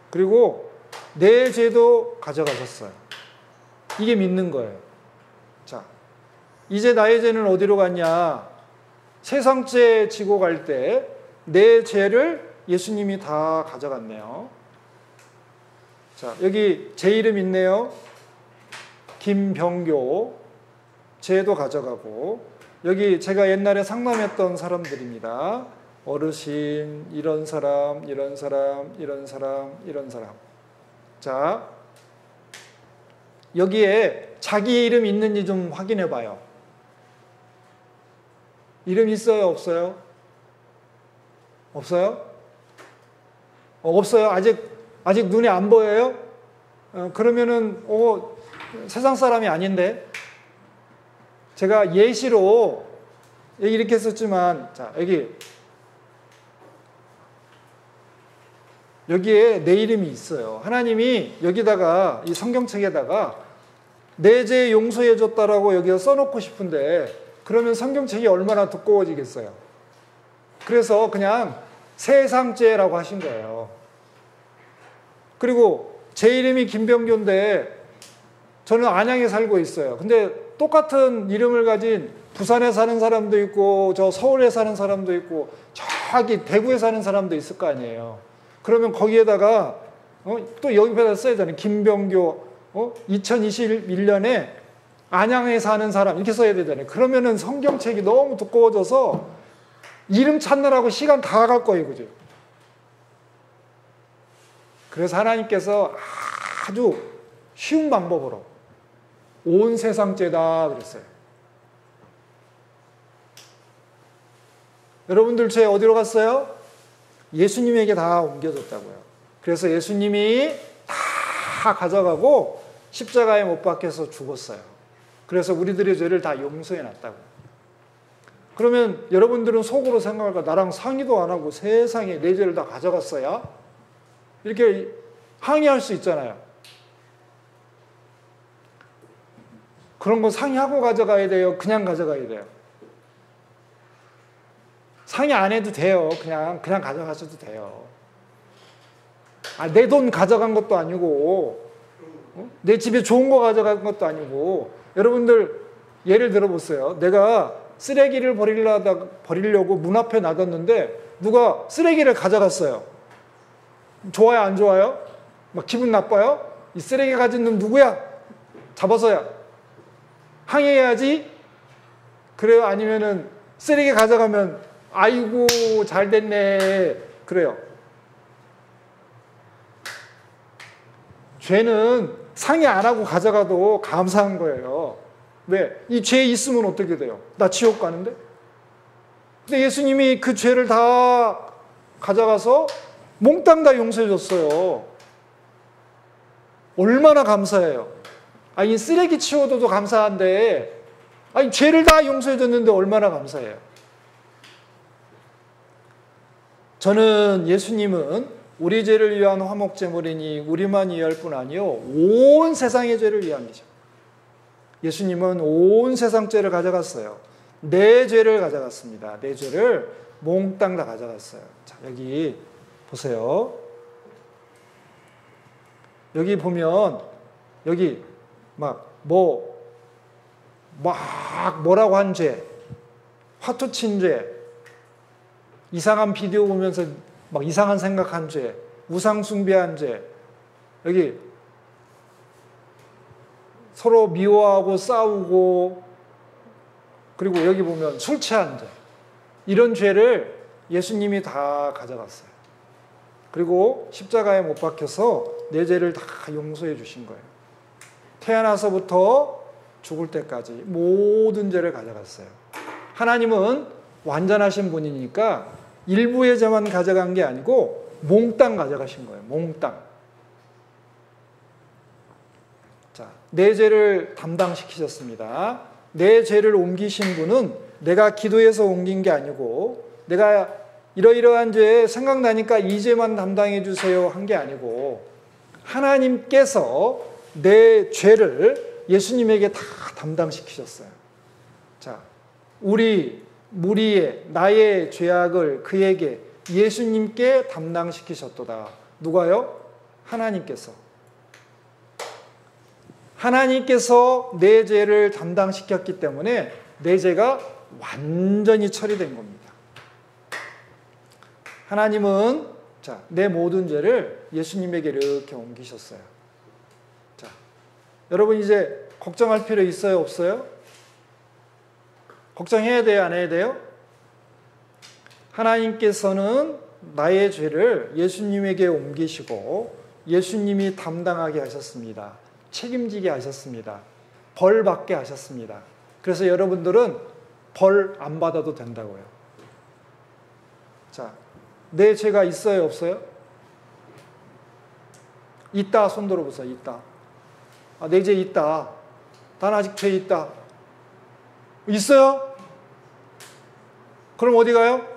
그리고 내 죄도 가져가셨어요. 이게 믿는 거예요. 자, 이제 나의 죄는 어디로 갔냐? 세상 죄 지고 갈 때 내 죄를 예수님이 다 가져갔네요. 자, 여기 제 이름 있네요. 김병교. 죄도 가져가고, 여기 제가 옛날에 상담했던 사람들입니다. 어르신, 이런 사람, 이런 사람, 이런 사람, 이런 사람. 자, 여기에 자기 이름 있는지 좀 확인해 봐요. 이름 있어요? 없어요? 없어요? 없어요? 아직 눈에 안 보여요? 그러면은, 세상 사람이 아닌데? 제가 예시로 이렇게 했었지만, 자, 여기에 내 이름이 있어요. 하나님이 여기다가, 이 성경책에다가 내 죄 용서해 줬다라고 여기다 써놓고 싶은데, 그러면 성경책이 얼마나 두꺼워지겠어요. 그래서 그냥 세상죄라고 하신 거예요. 그리고 제 이름이 김병교인데 저는 안양에 살고 있어요. 근데 똑같은 이름을 가진 부산에 사는 사람도 있고 저 서울에 사는 사람도 있고 저기 대구에 사는 사람도 있을 거 아니에요. 그러면 거기에다가 또 여기에다 써야 되잖아요. 김병교 2021년에 안양에 사는 사람 이렇게 써야 되잖아요. 그러면은 성경책이 너무 두꺼워져서 이름 찾느라고 시간 다 갈 거예요. 그죠? 그래서 하나님께서 아주 쉬운 방법으로 온 세상 죄다 그랬어요. 여러분들 죄 어디로 갔어요? 예수님에게 다 옮겨졌다고요. 그래서 예수님이 다 가져가고 십자가에 못 박혀서 죽었어요. 그래서 우리들의 죄를 다 용서해 놨다고요. 그러면 여러분들은 속으로 생각할까? 나랑 상의도 안 하고 세상에 내 죄를 다 가져갔어야? 이렇게 항의할 수 있잖아요. 그런 거 상의하고 가져가야 돼요? 그냥 가져가야 돼요? 상의 안 해도 돼요. 그냥 가져가셔도 돼요. 내 돈 가져간 것도 아니고, 내 집에 좋은 거 가져간 것도 아니고, 여러분들 예를 들어보세요. 내가 쓰레기를 버리려고 문 앞에 놔뒀는데 누가 쓰레기를 가져갔어요. 좋아요? 안 좋아요? 막 기분 나빠요? 이 쓰레기 가진 놈 누구야? 잡아서야. 항의해야지? 그래요? 아니면은 쓰레기 가져가면 아이고 잘 됐네. 그래요. 죄는 상의 안 하고 가져가도 감사한 거예요. 왜? 이 죄 있으면 어떻게 돼요? 나 지옥 가는데? 근데 예수님이 그 죄를 다 가져가서 몽땅 다 용서해 줬어요. 얼마나 감사해요. 아니 쓰레기 치워줘도 감사한데 아니 죄를 다 용서해 줬는데 얼마나 감사해요. 저는 예수님은 우리 죄를 위한 화목제물이니 우리만 위할 뿐 아니요 온 세상의 죄를 위함이죠. 예수님은 온 세상 죄를 가져갔어요. 내 죄를 가져갔습니다. 내 죄를 몽땅 다 가져갔어요. 자, 여기 보세요. 여기 보면 여기 뭐라고 한 죄, 화투 친 죄, 이상한 비디오 보면서 막 이상한 생각한 죄, 우상 숭배한 죄, 여기 서로 미워하고 싸우고, 그리고 여기 보면 술 취한 죄, 이런 죄를 예수님이 다 가져갔어요. 그리고 십자가에 못 박혀서 내 죄를 다 용서해 주신 거예요. 태어나서부터 죽을 때까지 모든 죄를 가져갔어요. 하나님은 완전하신 분이니까 일부의 죄만 가져간 게 아니고 몽땅 가져가신 거예요. 몽땅. 자, 내 죄를 담당시키셨습니다. 내 죄를 옮기신 분은 내가 기도해서 옮긴 게 아니고 내가 이러이러한 죄 생각나니까 이 죄만 담당해 주세요 한 게 아니고 하나님께서 내 죄를 예수님에게 다 담당시키셨어요. 자, 무리의 나의 죄악을 그에게 예수님께 담당시키셨도다. 누가요? 하나님께서. 하나님께서 내 죄를 담당시켰기 때문에 내 죄가 완전히 처리된 겁니다. 하나님은 내 모든 죄를 예수님에게 이렇게 옮기셨어요. 자, 여러분 이제 걱정할 필요 있어요, 없어요? 걱정해야 돼요, 안 해야 돼요? 하나님께서는 나의 죄를 예수님에게 옮기시고 예수님이 담당하게 하셨습니다. 책임지게 하셨습니다. 벌 받게 하셨습니다. 그래서 여러분들은 벌 안 받아도 된다고요. 자, 내 죄가 있어요, 없어요? 있다, 손 들어보세요. 있다. 내 죄 있다. 난 아직 죄 있다. 있어요? 그럼 어디 가요?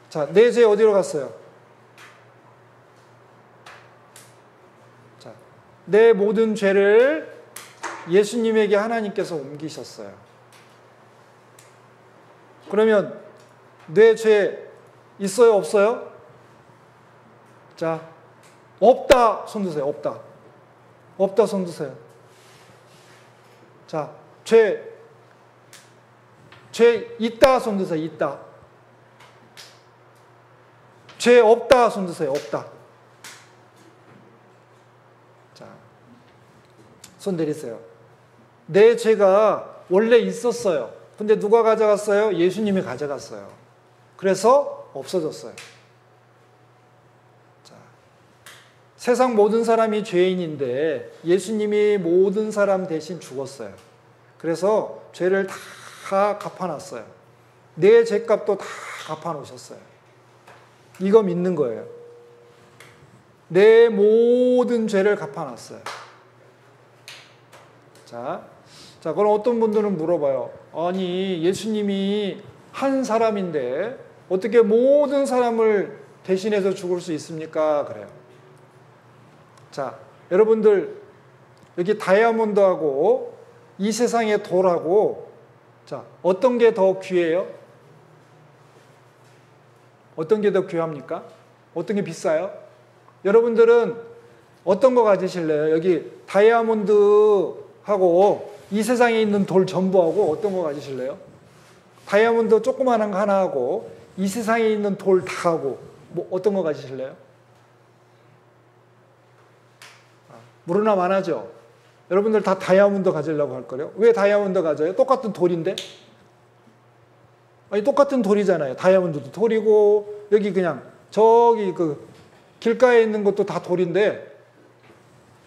자, 내 죄 어디로 갔어요? 자, 내 모든 죄를 예수님에게 하나님께서 옮기셨어요. 그러면 내 죄 있어요, 없어요? 자, 없다, 손 드세요. 없다. 없다, 손 드세요. 자, 죄 있다, 손 드세요. 있다. 죄 없다, 손 드세요. 없다. 자, 손 내리세요. 내 죄가 원래 있었어요. 근데 누가 가져갔어요? 예수님이 가져갔어요. 그래서 없어졌어요. 자, 세상 모든 사람이 죄인인데 예수님이 모든 사람 대신 죽었어요. 그래서 죄를 다 갚아놨어요. 내 죄값도 다 갚아놓으셨어요. 이거 믿는 거예요. 내 모든 죄를 갚아놨어요. 자, 그럼 어떤 분들은 물어봐요. 아니, 예수님이 한 사람인데 어떻게 모든 사람을 대신해서 죽을 수 있습니까? 그래요. 자, 여러분들 여기 다이아몬드하고 이 세상의 돌하고 자, 어떤 게 더 귀해요? 어떤 게 더 귀합니까? 어떤 게 비싸요? 여러분들은 어떤 거 가지실래요? 여기 다이아몬드하고 이 세상에 있는 돌 전부하고 어떤 거 가지실래요? 다이아몬드 조그마한 거 하나 하고 이 세상에 있는 돌 다 하고 뭐 어떤 거 가지실래요? 물으나 마나죠? 여러분들 다 다이아몬드 가지려고 할 거예요. 왜 다이아몬드 가져요? 똑같은 돌인데? 아니, 똑같은 돌이잖아요. 다이아몬드도 돌이고, 여기 그냥, 저기 길가에 있는 것도 다 돌인데,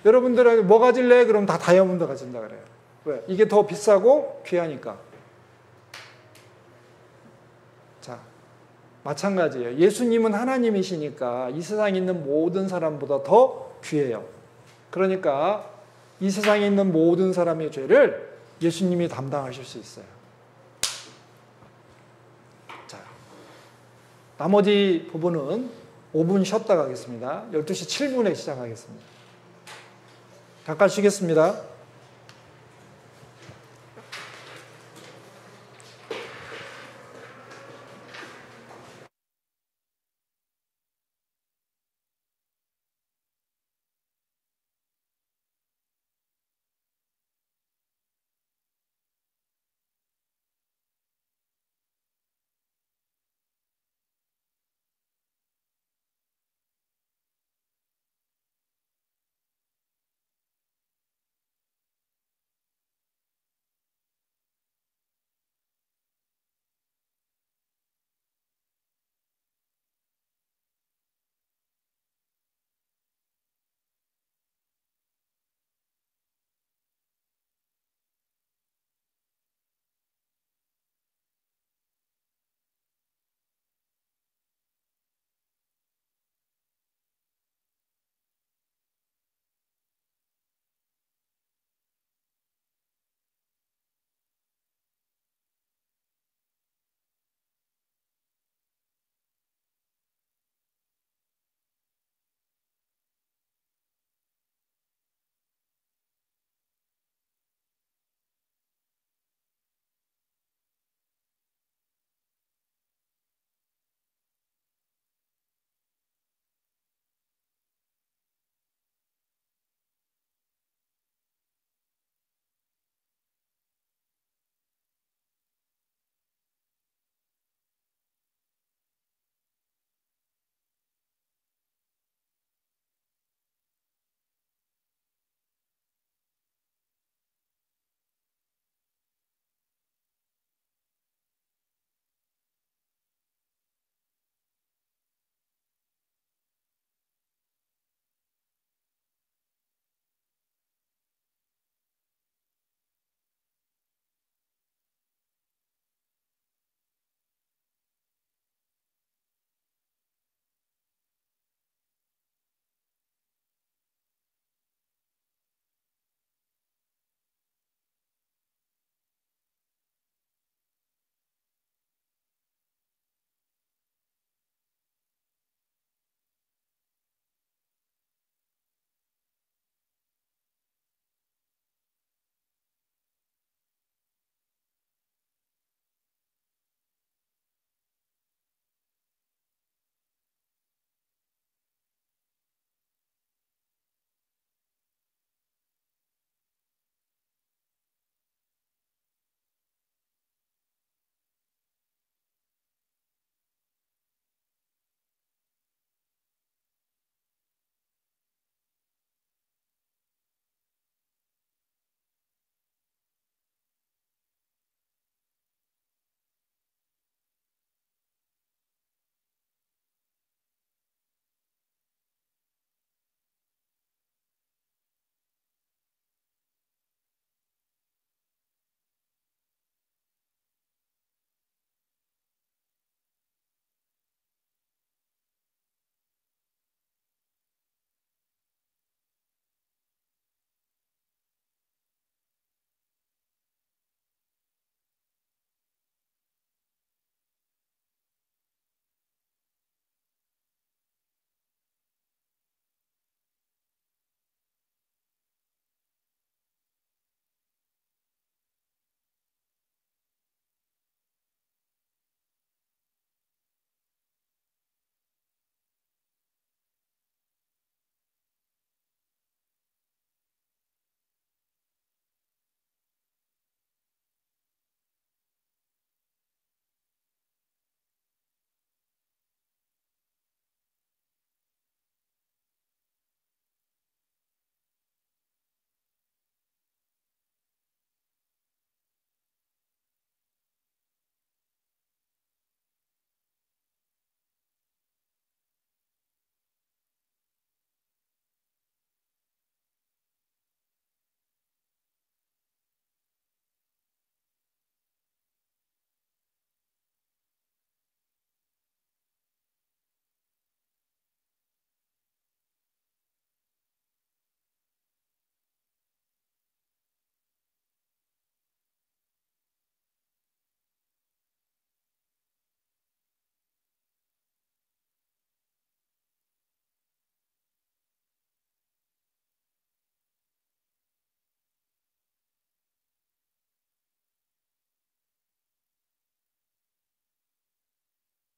여러분들은 뭐 가질래? 그럼 다 다이아몬드 가진다 그래요. 왜? 이게 더 비싸고 귀하니까. 자, 마찬가지예요. 예수님은 하나님이시니까 이 세상에 있는 모든 사람보다 더 귀해요. 그러니까 이 세상에 있는 모든 사람의 죄를 예수님이 담당하실 수 있어요. 자, 나머지 부분은 5분 쉬었다 가겠습니다. 12시 7분에 시작하겠습니다. 잠깐 쉬겠습니다.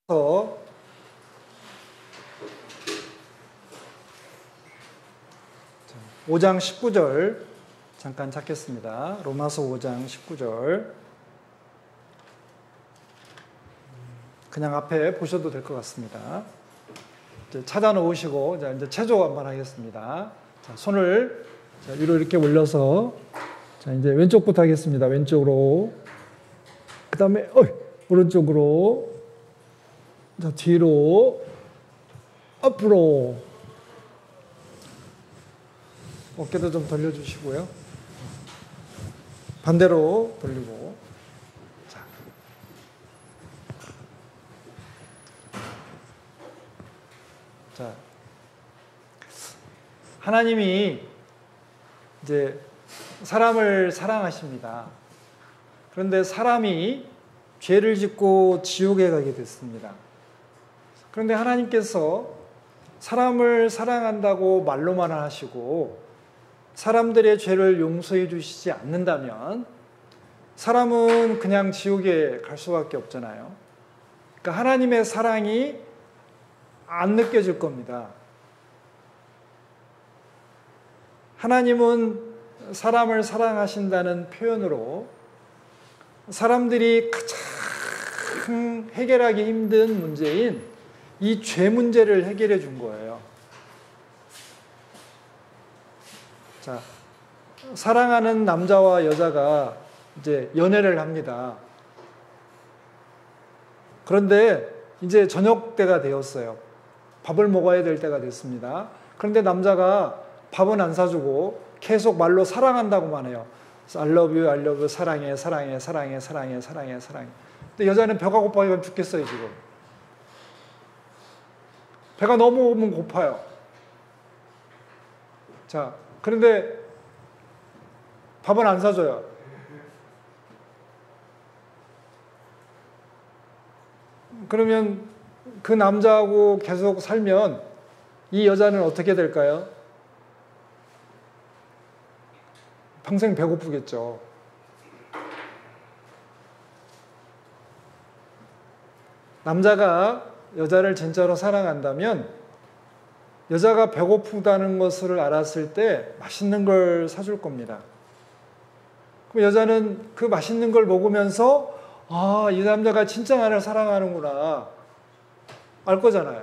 로마서 5장 19절 잠깐 찾겠습니다. 로마서 5장 19절. 그냥 앞에 보셔도 될 것 같습니다. 이제 찾아 놓으시고 이제 체조 한번 하겠습니다. 자, 손을 위로 이렇게 올려서 자, 이제 왼쪽부터 하겠습니다. 왼쪽으로. 그다음에 오른쪽으로. 자, 뒤로. 앞으로. 어깨도 좀 돌려주시고요. 반대로 돌리고. 자, 하나님이 이제 사람을 사랑하십니다. 그런데 사람이 죄를 짓고 지옥에 가게 됐습니다. 그런데 하나님께서 사람을 사랑한다고 말로만 하시고 사람들의 죄를 용서해 주시지 않는다면 사람은 그냥 지옥에 갈 수밖에 없잖아요. 그러니까 하나님의 사랑이 안 느껴질 겁니다. 하나님은 사람을 사랑하신다는 표현으로 사람들이 가장 해결하기 힘든 문제인 이 죄 문제를 해결해 준 거예요. 자, 사랑하는 남자와 여자가 이제 연애를 합니다. 그런데 이제 저녁 때가 되었어요. 밥을 먹어야 될 때가 됐습니다. 그런데 남자가 밥은 안 사주고 계속 말로 사랑한다고만 해요. I love you, I love you, 사랑해, 사랑해, 사랑해, 사랑해, 사랑해, 사랑해. 근데 여자는 배가 고파서 죽겠어요, 지금. 배가 너무 오면 고파요. 자, 그런데 밥은 안 사줘요. 그러면 그 남자하고 계속 살면 이 여자는 어떻게 될까요? 평생 배고프겠죠. 남자가 여자를 진짜로 사랑한다면 여자가 배고프다는 것을 알았을 때 맛있는 걸 사줄 겁니다. 그럼 여자는 그 맛있는 걸 먹으면서 아, 이 남자가 진짜 나를 사랑하는구나 알 거잖아요.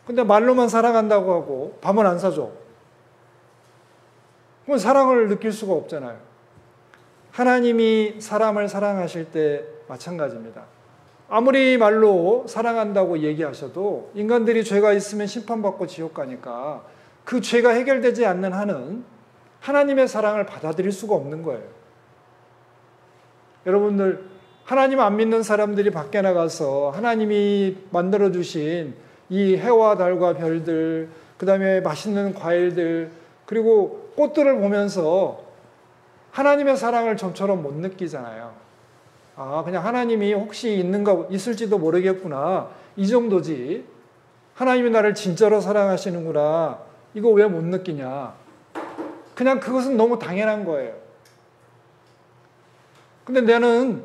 근데 말로만 사랑한다고 하고 밥은 안 사줘. 그럼 사랑을 느낄 수가 없잖아요. 하나님이 사람을 사랑하실 때 마찬가지입니다. 아무리 말로 사랑한다고 얘기하셔도 인간들이 죄가 있으면 심판받고 지옥 가니까 그 죄가 해결되지 않는 한은 하나님의 사랑을 받아들일 수가 없는 거예요. 여러분들, 하나님 안 믿는 사람들이 밖에 나가서 하나님이 만들어주신 이 해와 달과 별들, 그 다음에 맛있는 과일들, 그리고 꽃들을 보면서 하나님의 사랑을 좀처럼 못 느끼잖아요. 아, 그냥 하나님이 혹시 있을지도 모르겠구나. 이 정도지. 하나님이 나를 진짜로 사랑하시는구나. 이거 왜 못 느끼냐. 그냥 그것은 너무 당연한 거예요. 근데 나는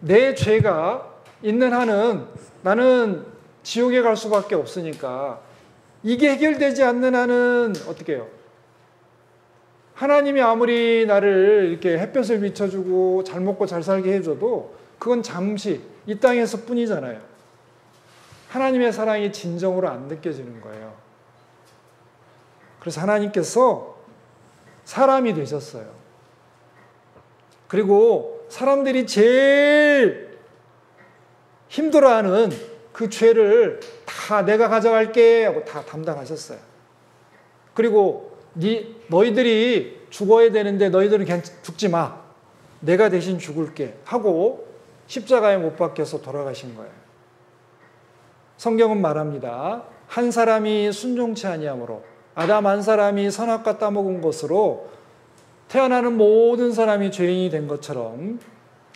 내 죄가 있는 한은 나는 지옥에 갈 수밖에 없으니까 이게 해결되지 않는 한은 어떻게 해요? 하나님이 아무리 나를 이렇게 햇볕을 비춰주고 잘 먹고 잘 살게 해줘도 그건 잠시 이 땅에서 뿐이잖아요. 하나님의 사랑이 진정으로 안 느껴지는 거예요. 그래서 하나님께서 사람이 되셨어요. 그리고 사람들이 제일 힘들어하는 그 죄를 다 내가 가져갈게 하고 다 담당하셨어요. 그리고 너희들이 죽어야 되는데 너희들은 그냥 죽지 마. 내가 대신 죽을게 하고 십자가에 못 박혀서 돌아가신 거예요. 성경은 말합니다. 한 사람이 순종치 아니함으로 아담 한 사람이 선악과 따먹은 것으로 태어나는 모든 사람이 죄인이 된 것처럼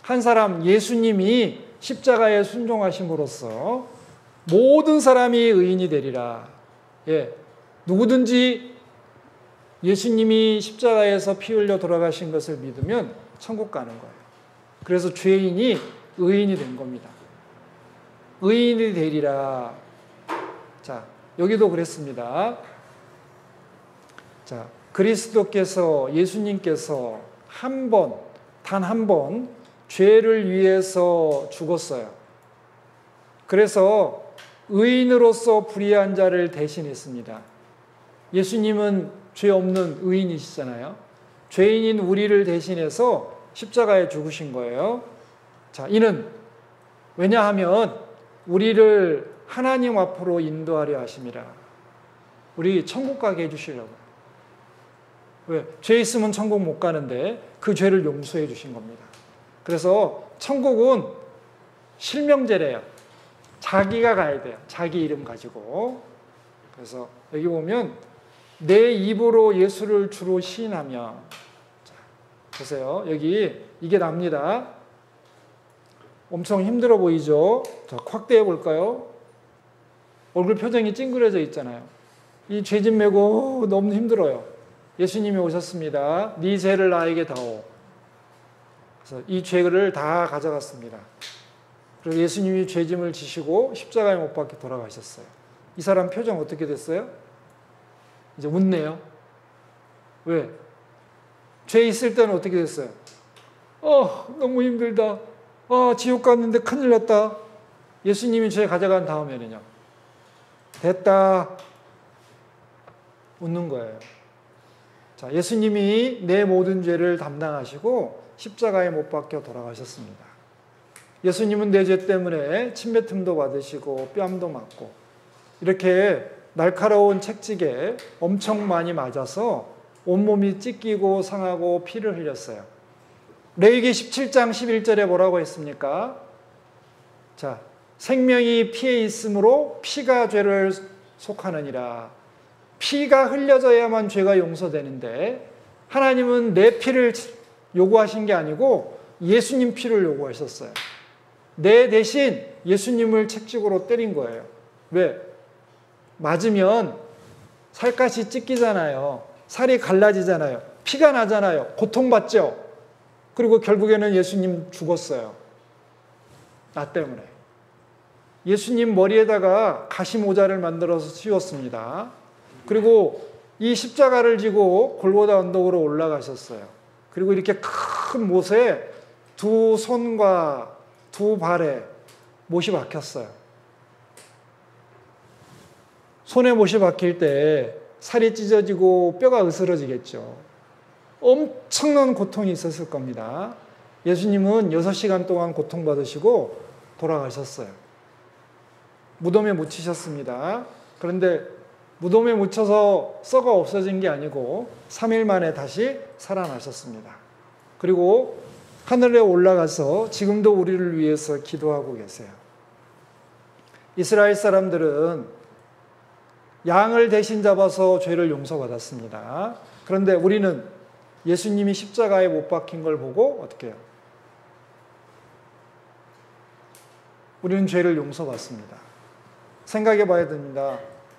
한 사람 예수님이 십자가에 순종하심으로써 모든 사람이 의인이 되리라. 예, 누구든지 예수님이 십자가에서 피 흘려 돌아가신 것을 믿으면 천국 가는 거예요. 그래서 죄인이 의인이 된 겁니다. 의인이 되리라. 자, 여기도 그랬습니다. 자, 그리스도께서, 예수님께서 단 한 번 죄를 위해서 죽었어요. 그래서 의인으로서 불의한 자를 대신했습니다. 예수님은 죄 없는 의인이시잖아요. 죄인인 우리를 대신해서 십자가에 죽으신 거예요. 자, 이는 왜냐하면 우리를 하나님 앞으로 인도하려 하심이라. 우리 천국 가게 해주시려고. 왜? 죄 있으면 천국 못 가는데 그 죄를 용서해 주신 겁니다. 그래서 천국은 실명제래요. 자기가 가야 돼요. 자기 이름 가지고. 그래서 여기 보면 내 입으로 예수를 주로 시인하며, 자, 보세요. 여기 이게 납니다. 엄청 힘들어 보이죠? 자, 확대해 볼까요? 얼굴 표정이 찡그려져 있잖아요. 이 죄짐 메고 너무 힘들어요. 예수님이 오셨습니다. 네 죄를 나에게 다오. 그래서 이 죄를 다 가져갔습니다. 그래서 예수님이 죄짐을 지시고 십자가에 못 박혀 돌아가셨어요. 이 사람 표정 어떻게 됐어요? 이제 웃네요. 왜? 죄 있을 때는 어떻게 됐어요? 너무 힘들다. 지옥 갔는데 큰일 났다. 예수님이 죄 가져간 다음에는요. 됐다. 웃는 거예요. 자, 예수님이 내 모든 죄를 담당하시고 십자가에 못 박혀 돌아가셨습니다. 예수님은 내 죄 때문에 침뱉음도 받으시고 뺨도 맞고 이렇게 날카로운 채찍에 엄청 많이 맞아서 온몸이 찢기고 상하고 피를 흘렸어요. 레위기 17장 11절에 뭐라고 했습니까? 자, 생명이 피에 있으므로 피가 죄를 속하느니라. 피가 흘려져야만 죄가 용서되는데 하나님은 내 피를 요구하신 게 아니고 예수님 피를 요구하셨어요. 내 대신 예수님을 채찍으로 때린 거예요. 왜? 맞으면 살갗이 찢기잖아요. 살이 갈라지잖아요. 피가 나잖아요. 고통받죠? 그리고 결국에는 예수님 죽었어요. 나 때문에. 예수님 머리에다가 가시 모자를 만들어서 씌웠습니다. 그리고 이 십자가를 지고 골고다 언덕으로 올라가셨어요. 그리고 이렇게 큰 못에 두 손과 두 발에 못이 박혔어요. 손에 못이 박힐 때 살이 찢어지고 뼈가 으스러지겠죠. 엄청난 고통이 있었을 겁니다. 예수님은 6시간 동안 고통받으시고 돌아가셨어요. 무덤에 묻히셨습니다. 그런데 무덤에 묻혀서 썩어 없어진 게 아니고 3일 만에 다시 살아나셨습니다. 그리고 하늘에 올라가서 지금도 우리를 위해서 기도하고 계세요. 이스라엘 사람들은 양을 대신 잡아서 죄를 용서받았습니다. 그런데 우리는 예수님이 십자가에 못 박힌 걸 보고 어떻게 해요? 우리는 죄를 용서받습니다. 생각해 봐야 됩니다.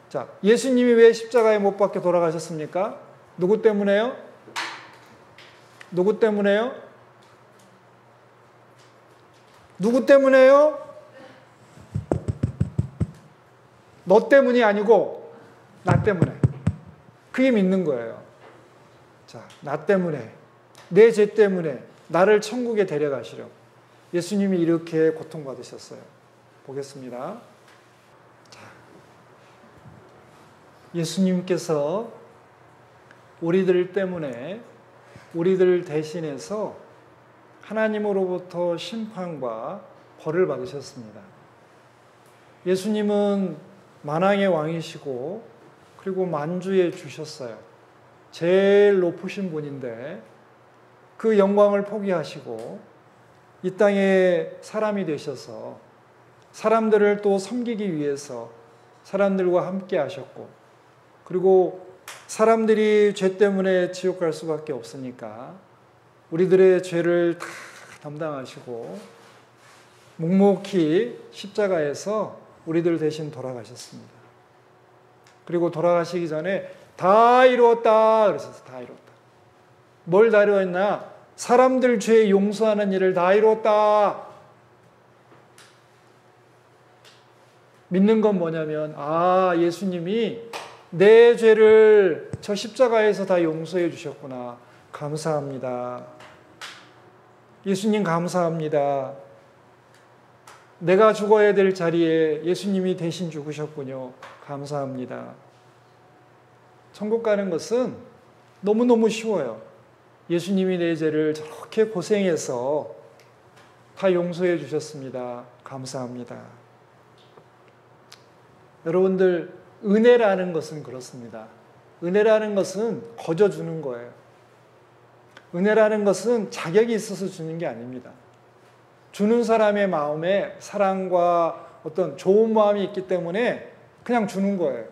자, 예수님이 왜 십자가에 못 박혀 돌아가셨습니까? 누구 때문에요? 누구 때문에요? 누구 때문에요? 너 때문이 아니고 나 때문에. 그게 믿는 거예요. 자, 나 때문에, 내 죄 때문에 나를 천국에 데려가시려고 예수님이 이렇게 고통받으셨어요. 보겠습니다. 자, 예수님께서 우리들 때문에, 우리들 대신해서 하나님으로부터 심판과 벌을 받으셨습니다. 예수님은 만왕의 왕이시고 그리고 만주에 주셨어요. 제일 높으신 분인데 그 영광을 포기하시고 이 땅에 사람이 되셔서 사람들을 또 섬기기 위해서 사람들과 함께 하셨고, 그리고 사람들이 죄 때문에 지옥 갈 수밖에 없으니까 우리들의 죄를 다 담당하시고 묵묵히 십자가에서 우리들 대신 돌아가셨습니다. 그리고 돌아가시기 전에 다 이루었다 그러셨어요. 다 이루었다. 뭘 다 이루었나? 사람들 죄 용서하는 일을 다 이루었다. 믿는 건 뭐냐면, 예수님이 내 죄를 저 십자가에서 다 용서해 주셨구나. 감사합니다. 예수님 감사합니다. 내가 죽어야 될 자리에 예수님이 대신 죽으셨군요. 감사합니다. 천국 가는 것은 너무너무 쉬워요. 예수님이 내 죄를 저렇게 고생해서 다 용서해 주셨습니다. 감사합니다. 여러분들, 은혜라는 것은 그렇습니다. 은혜라는 것은 거저 주는 거예요. 은혜라는 것은 자격이 있어서 주는 게 아닙니다. 주는 사람의 마음에 사랑과 어떤 좋은 마음이 있기 때문에 그냥 주는 거예요.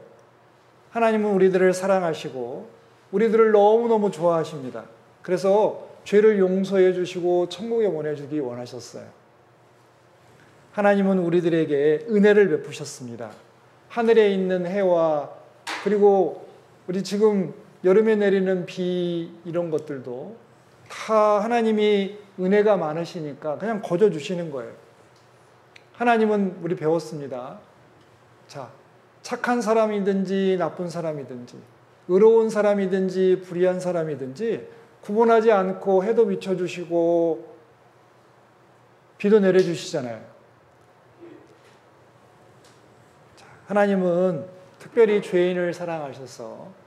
하나님은 우리들을 사랑하시고 우리들을 너무너무 좋아하십니다. 그래서 죄를 용서해 주시고 천국에 보내주기 원하셨어요. 하나님은 우리들에게 은혜를 베푸셨습니다. 하늘에 있는 해와 그리고 우리 지금 여름에 내리는 비 이런 것들도 다 하나님이 은혜가 많으시니까 그냥 거저 주시는 거예요. 하나님은 우리 배웠습니다. 자, 착한 사람이든지 나쁜 사람이든지 의로운 사람이든지 불의한 사람이든지 구분하지 않고 해도 비춰주시고 비도 내려주시잖아요. 자, 하나님은 특별히 죄인을 사랑하셔서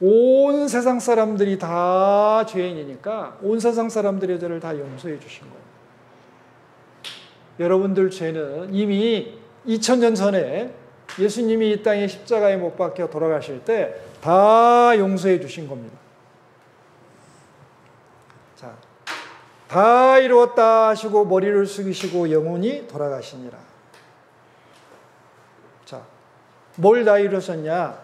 온 세상 사람들이 다 죄인이니까 온 세상 사람들의 죄를 다 용서해 주신 거예요. 여러분들 죄는 이미 2000년 전에 예수님이 이 땅에 십자가에 못 박혀 돌아가실 때 다 용서해 주신 겁니다. 자, 다 이루었다 하시고 머리를 숙이시고 영원히 돌아가시니라. 자, 뭘 다 이루셨냐?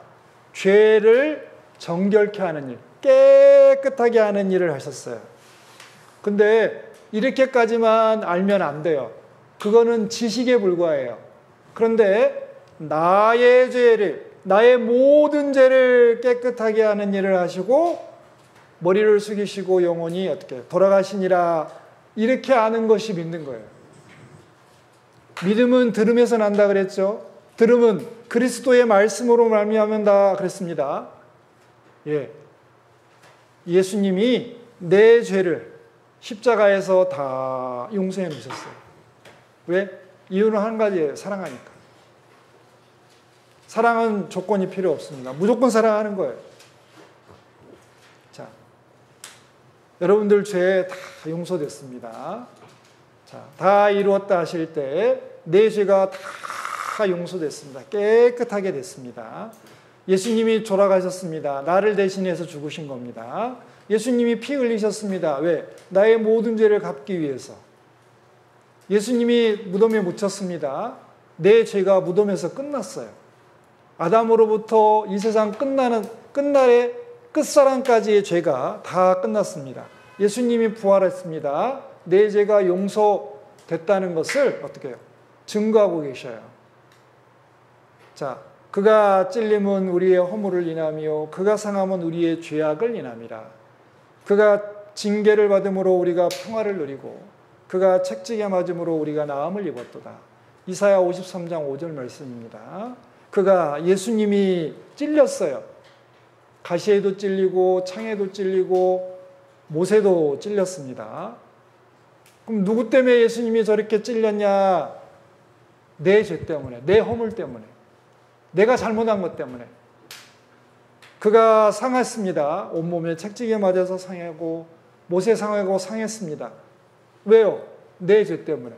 죄를 정결케 하는 일, 깨끗하게 하는 일을 하셨어요. 근데 이렇게까지만 알면 안 돼요. 그거는 지식에 불과해요. 그런데 나의 죄를, 나의 모든 죄를 깨끗하게 하는 일을 하시고 머리를 숙이시고 영원히 어떻게 돌아가시니라, 이렇게 아는 것이 믿는 거예요. 믿음은 들음에서 난다 그랬죠. 들음은 그리스도의 말씀으로 말미암는다 그랬습니다. 예, 예수님이 내 죄를 십자가에서 다 용서해 주셨어요. 왜? 이유는 한 가지예요. 사랑하니까. 사랑은 조건이 필요 없습니다. 무조건 사랑하는 거예요. 자, 여러분들 죄 다 용서됐습니다. 자, 다 이루었다 하실 때 내 죄가 다 용서됐습니다. 깨끗하게 됐습니다. 예수님이 돌아가셨습니다. 나를 대신해서 죽으신 겁니다. 예수님이 피 흘리셨습니다. 왜? 나의 모든 죄를 갚기 위해서. 예수님이 무덤에 묻혔습니다. 내 죄가 무덤에서 끝났어요. 아담으로부터 이 세상 끝날의 끝사랑까지의 죄가 다 끝났습니다. 예수님이 부활했습니다. 내 죄가 용서됐다는 것을 어떻게 해요? 증거하고 계셔요. 자, 그가 찔림은 우리의 허물을 인하며 그가 상함은 우리의 죄악을 인함이라. 그가 징계를 받음으로 우리가 평화를 누리고 그가 책찍에 맞음으로 우리가 나음을 입었도다. 이사야 53장 5절 말씀입니다. 그가 예수님이 찔렸어요. 가시에도 찔리고 창에도 찔리고 못에도 찔렸습니다. 그럼 누구 때문에 예수님이 저렇게 찔렸냐? 내 죄 때문에, 내 허물 때문에, 내가 잘못한 것 때문에. 그가 상했습니다. 온몸에 책찍에 맞아서 상하고 못에 상하고 상했습니다. 왜요? 내 죄 때문에.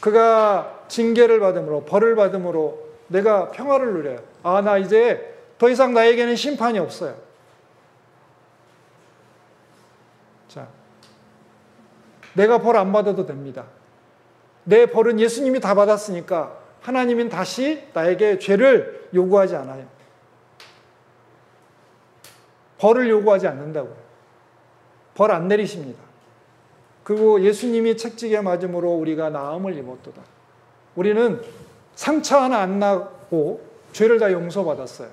그가 징계를 받음으로, 벌을 받음으로 내가 평화를 누려요. 아, 나 이제 더 이상 나에게는 심판이 없어요. 자, 내가 벌 안 받아도 됩니다. 내 벌은 예수님이 다 받았으니까 하나님은 다시 나에게 죄를 요구하지 않아요. 벌을 요구하지 않는다고요. 벌 안 내리십니다. 그리고 예수님이 책찍에 맞음으로 우리가 나음을 입었도다. 우리는 상처 하나 안 나고 죄를 다 용서받았어요.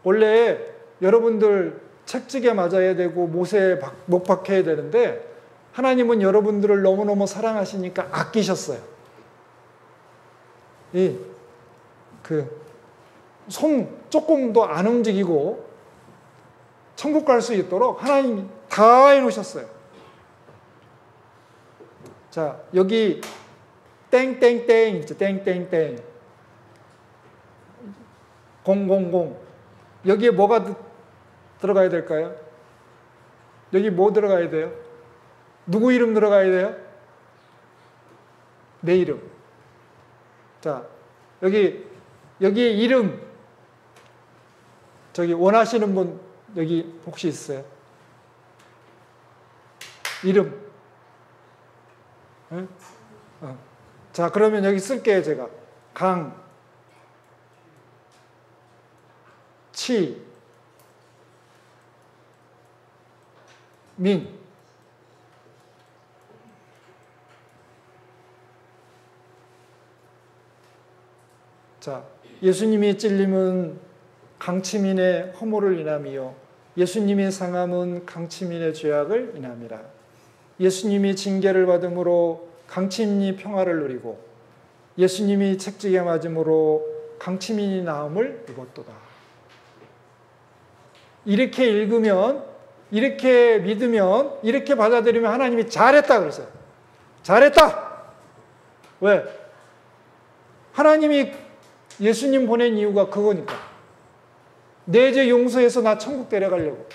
원래 여러분들 책찍에 맞아야 되고 못에 못 박혀야 되는데 하나님은 여러분들을 너무너무 사랑하시니까 아끼셨어요. 손 조금도 안 움직이고 천국 갈 수 있도록 하나님이 다 해놓으셨어요. 자, 여기 땡땡땡 있죠. 땡땡땡 000 여기에 뭐가 들어가야 될까요? 여기 뭐 들어가야 돼요? 누구 이름 들어가야 돼요? 내 이름. 자, 여기에 이름 저기 원하시는 분 여기 혹시 있어요? 이름. 네? 자, 그러면 여기 쓸게요, 제가. 강, 치, 민. 자, 예수님이 찔림은 강치민의 허물을 인함이요 예수님이 상함은 강치민의 죄악을 인함이라. 예수님이 징계를 받음으로 강치민이 평화를 누리고 예수님이 책지게 맞음으로 강치민이 나음을 입었도다. 이렇게 읽으면, 이렇게 믿으면, 이렇게 받아들이면 하나님이 잘했다 그랬어요. 잘했다! 왜? 하나님이 예수님 보낸 이유가 그거니까. 내 죄 용서해서 나 천국 데려가려고.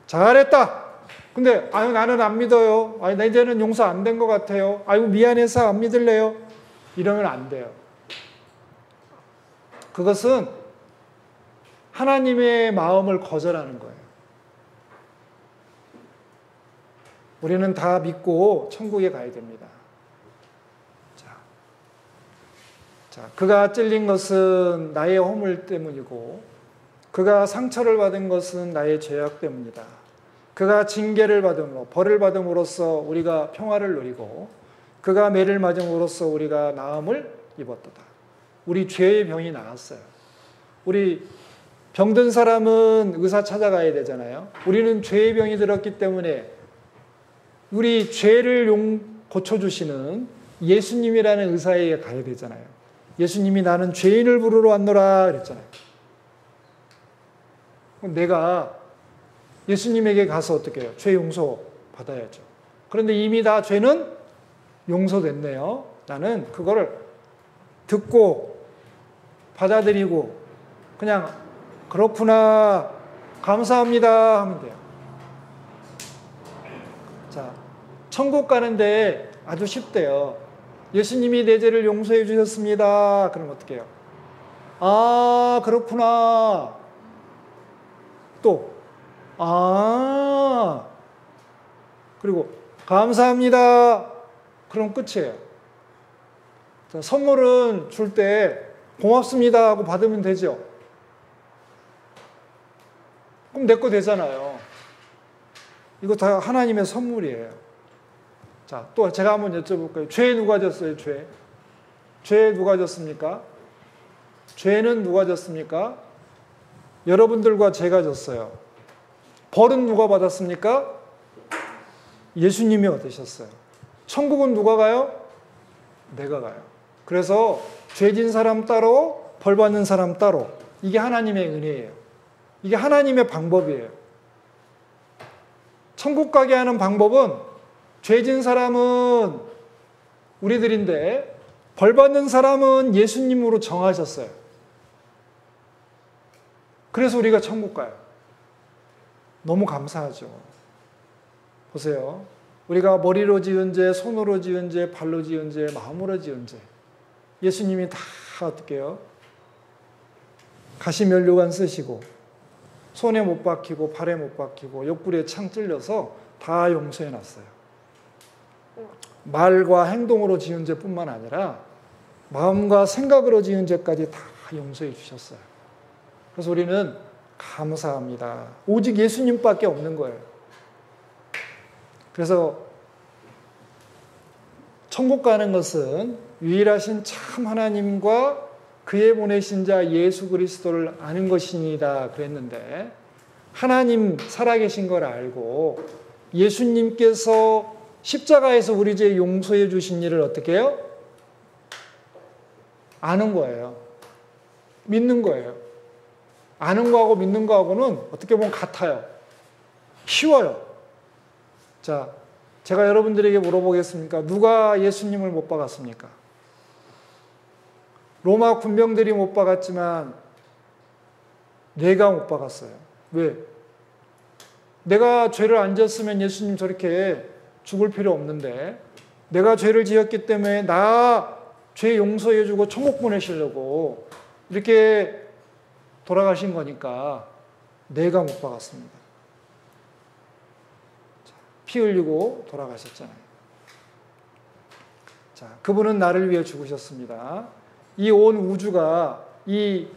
잘했다! 근데, 나는 안 믿어요. 내 죄는 용서 안 된 것 같아요. 미안해서 안 믿을래요. 이러면 안 돼요. 그것은 하나님의 마음을 거절하는 거예요. 우리는 다 믿고 천국에 가야 됩니다. 자, 그가 찔린 것은 나의 허물 때문이고 그가 상처를 받은 것은 나의 죄악 때문이다. 그가 징계를 받음으로 벌을 받음으로써 우리가 평화를 누리고 그가 매를 맞음으로써 우리가 나음을 입었도다. 우리 죄의 병이 나았어요. 우리 병든 사람은 의사 찾아가야 되잖아요. 우리는 죄의 병이 들었기 때문에 우리 죄를 고쳐주시는 예수님이라는 의사에게 가야 되잖아요. 예수님이 나는 죄인을 부르러 왔노라 그랬잖아요. 내가 예수님에게 가서 어떻게 해요? 죄 용서 받아야죠. 그런데 이미 다 죄는 용서됐네요. 나는 그거를 듣고 받아들이고 그냥 그렇구나 감사합니다 하면 돼요. 자, 천국 가는데 아주 쉽대요. 예수님이 내 죄를 용서해 주셨습니다. 그럼 어떻게 해요? 아, 그렇구나. 또, 그리고 감사합니다. 그럼 끝이에요. 자, 선물은 줄 때 고맙습니다 하고 받으면 되죠. 그럼 내 거 되잖아요. 이거 다 하나님의 선물이에요. 자, 또 제가 한번 여쭤볼까요? 죄 누가 졌어요? 죄 누가 졌습니까? 죄는 누가 졌습니까? 여러분들과 제가 졌어요. 벌은 누가 받았습니까? 예수님이 얻으셨어요. 천국은 누가 가요? 내가 가요. 그래서 죄진 사람 따로, 벌 받는 사람 따로. 이게 하나님의 은혜예요. 이게 하나님의 방법이에요. 천국 가게 하는 방법은 죄진 사람은 우리들인데 벌 받는 사람은 예수님으로 정하셨어요. 그래서 우리가 천국 가요. 너무 감사하죠. 보세요. 우리가 머리로 지은 죄, 손으로 지은 죄, 발로 지은 죄, 마음으로 지은 죄. 예수님이 다 어떻게 해요? 가시면류관 쓰시고 손에 못 박히고 발에 못 박히고 옆구리에 창 찔려서 다 용서해 놨어요. 말과 행동으로 지은 죄뿐만 아니라 마음과 생각으로 지은 죄까지 다 용서해 주셨어요. 그래서 우리는 감사합니다. 오직 예수님밖에 없는 거예요. 그래서 천국 가는 것은 유일하신 참 하나님과 그의 보내신 자 예수 그리스도를 아는 것이니다 그랬는데 하나님 살아계신 걸 알고 예수님께서 십자가에서 우리 죄 용서해 주신 일을 어떻게 해요? 아는 거예요. 믿는 거예요. 아는 거하고 믿는 거하고는 어떻게 보면 같아요. 쉬워요. 자, 제가 여러분들에게 물어보겠습니까? 누가 예수님을 못 박았습니까? 로마 군병들이 못 박았지만 내가 못 박았어요. 왜? 내가 죄를 안 지었으면 예수님 저렇게 죽을 필요 없는데 내가 죄를 지었기 때문에 나 죄 용서해주고 천국 보내시려고 이렇게 돌아가신 거니까 내가 못 박았습니다. 피 흘리고 돌아가셨잖아요. 자, 그분은 나를 위해 죽으셨습니다. 이 온 우주가 이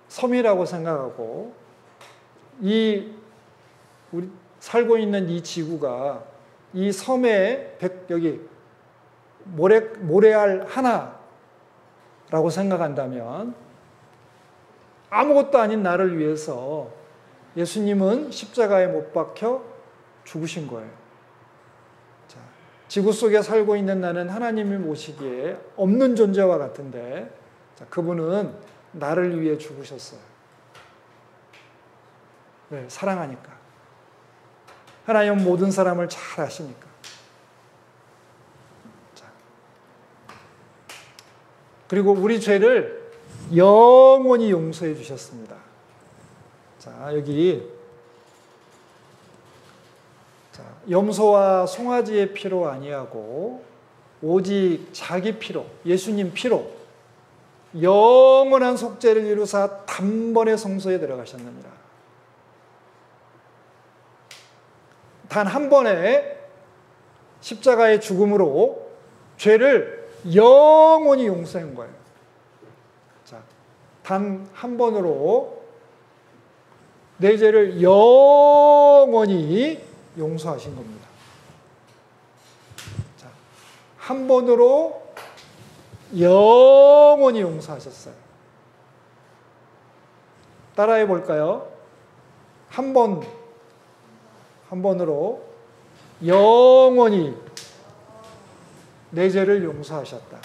섬이라고 생각하고 이 우리 살고 있는 이 지구가 이 섬의 여기 모래알 하나라고 생각한다면 아무것도 아닌 나를 위해서 예수님은 십자가에 못 박혀 죽으신 거예요. 자, 지구 속에 살고 있는 나는 하나님이 모시기에 없는 존재와 같은데 자, 그분은 나를 위해 죽으셨어요. 왜? 사랑하니까. 하나님은 모든 사람을 잘 아시니까. 자, 그리고 우리 죄를 영원히 용서해 주셨습니다. 자, 여기 자, 염소와 송아지의 피로 아니하고 오직 자기 피로, 예수님 피로 영원한 속죄를 이루사 단번에 성소에 들어가셨느니라. 단 한 번의 십자가의 죽음으로 죄를 영원히 용서한 거예요. 자, 단 한 번으로 내 죄를 영원히 용서하신 겁니다. 자, 한 번으로 영원히 용서하셨어요. 따라해 볼까요? 한 번으로 영원히 내 죄를 용서하셨다.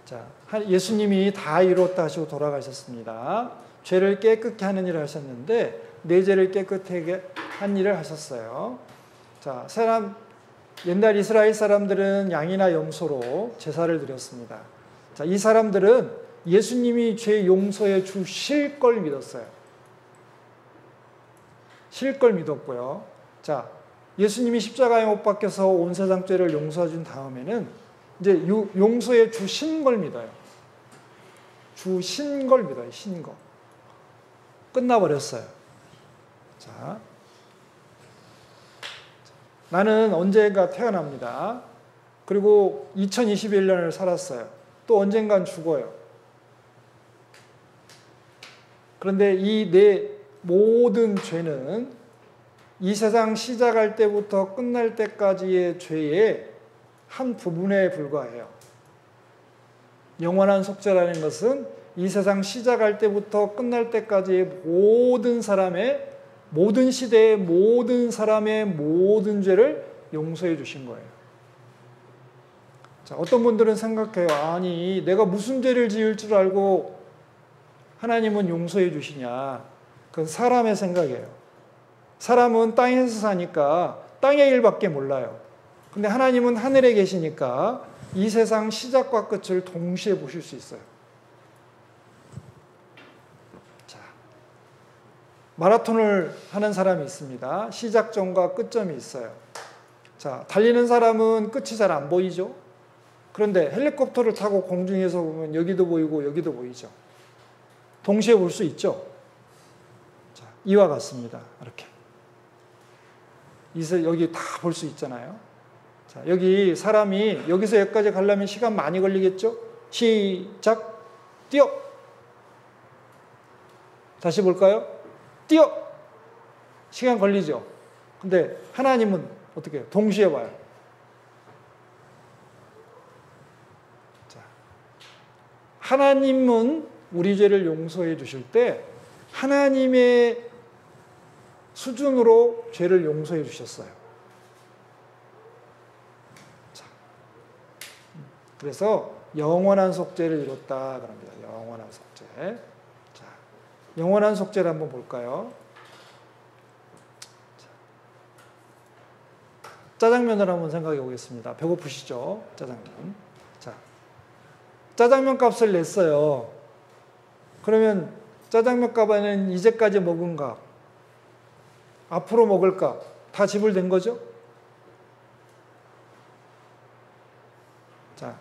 자, 예수님이 다 이뤘다 하시고 돌아가셨습니다. 죄를 깨끗게 하는 일을 하셨는데 내 죄를 깨끗하게 한 일을 하셨어요. 자, 옛날 이스라엘 사람들은 양이나 염소로 제사를 드렸습니다. 자, 이 사람들은 예수님이 죄 용서해 주실 걸 믿었어요. 실 걸 믿었고요. 자, 예수님이 십자가에 못 박혀서 온 세상 죄를 용서해 준 다음에는 이제 용서해 주신 걸 믿어요. 주신 걸 믿어요. 신 거. 끝나버렸어요. 자, 나는 언젠가 태어납니다. 그리고 2021년을 살았어요. 또 언젠간 죽어요. 그런데 이 내 모든 죄는 이 세상 시작할 때부터 끝날 때까지의 죄의 한 부분에 불과해요. 영원한 속죄라는 것은 이 세상 시작할 때부터 끝날 때까지의 모든 사람의, 모든 시대의 모든 사람의 모든 죄를 용서해 주신 거예요. 자, 어떤 분들은 생각해요. 아니, 내가 무슨 죄를 지을 줄 알고 하나님은 용서해 주시냐. 그건 사람의 생각이에요. 사람은 땅에서 사니까 땅의 일밖에 몰라요. 근데 하나님은 하늘에 계시니까 이 세상 시작과 끝을 동시에 보실 수 있어요. 자, 마라톤을 하는 사람이 있습니다. 시작점과 끝점이 있어요. 자, 달리는 사람은 끝이 잘 안 보이죠? 그런데 헬리콥터를 타고 공중에서 보면 여기도 보이고 여기도 보이죠? 동시에 볼 수 있죠? 자, 이와 같습니다. 이렇게. 여기 다 볼 수 있잖아요. 자, 여기 사람이 여기서 여기까지 가려면 시간 많이 걸리겠죠? 시작, 뛰어! 다시 볼까요? 뛰어! 시간 걸리죠? 근데 하나님은 어떻게 해요? 동시에 봐요. 자, 하나님은 우리 죄를 용서해 주실 때 하나님의 수준으로 죄를 용서해 주셨어요. 자, 그래서 영원한 속죄를 이뤘다 그럽니다. 영원한 속죄. 자, 영원한 속죄를 한번 볼까요? 짜장면을 한번 생각해 보겠습니다. 배고프시죠? 짜장면. 자, 짜장면 값을 냈어요. 그러면 짜장면 값에는 이제까지 먹은 값, 앞으로 먹을 값, 다 지불된 거죠? 자,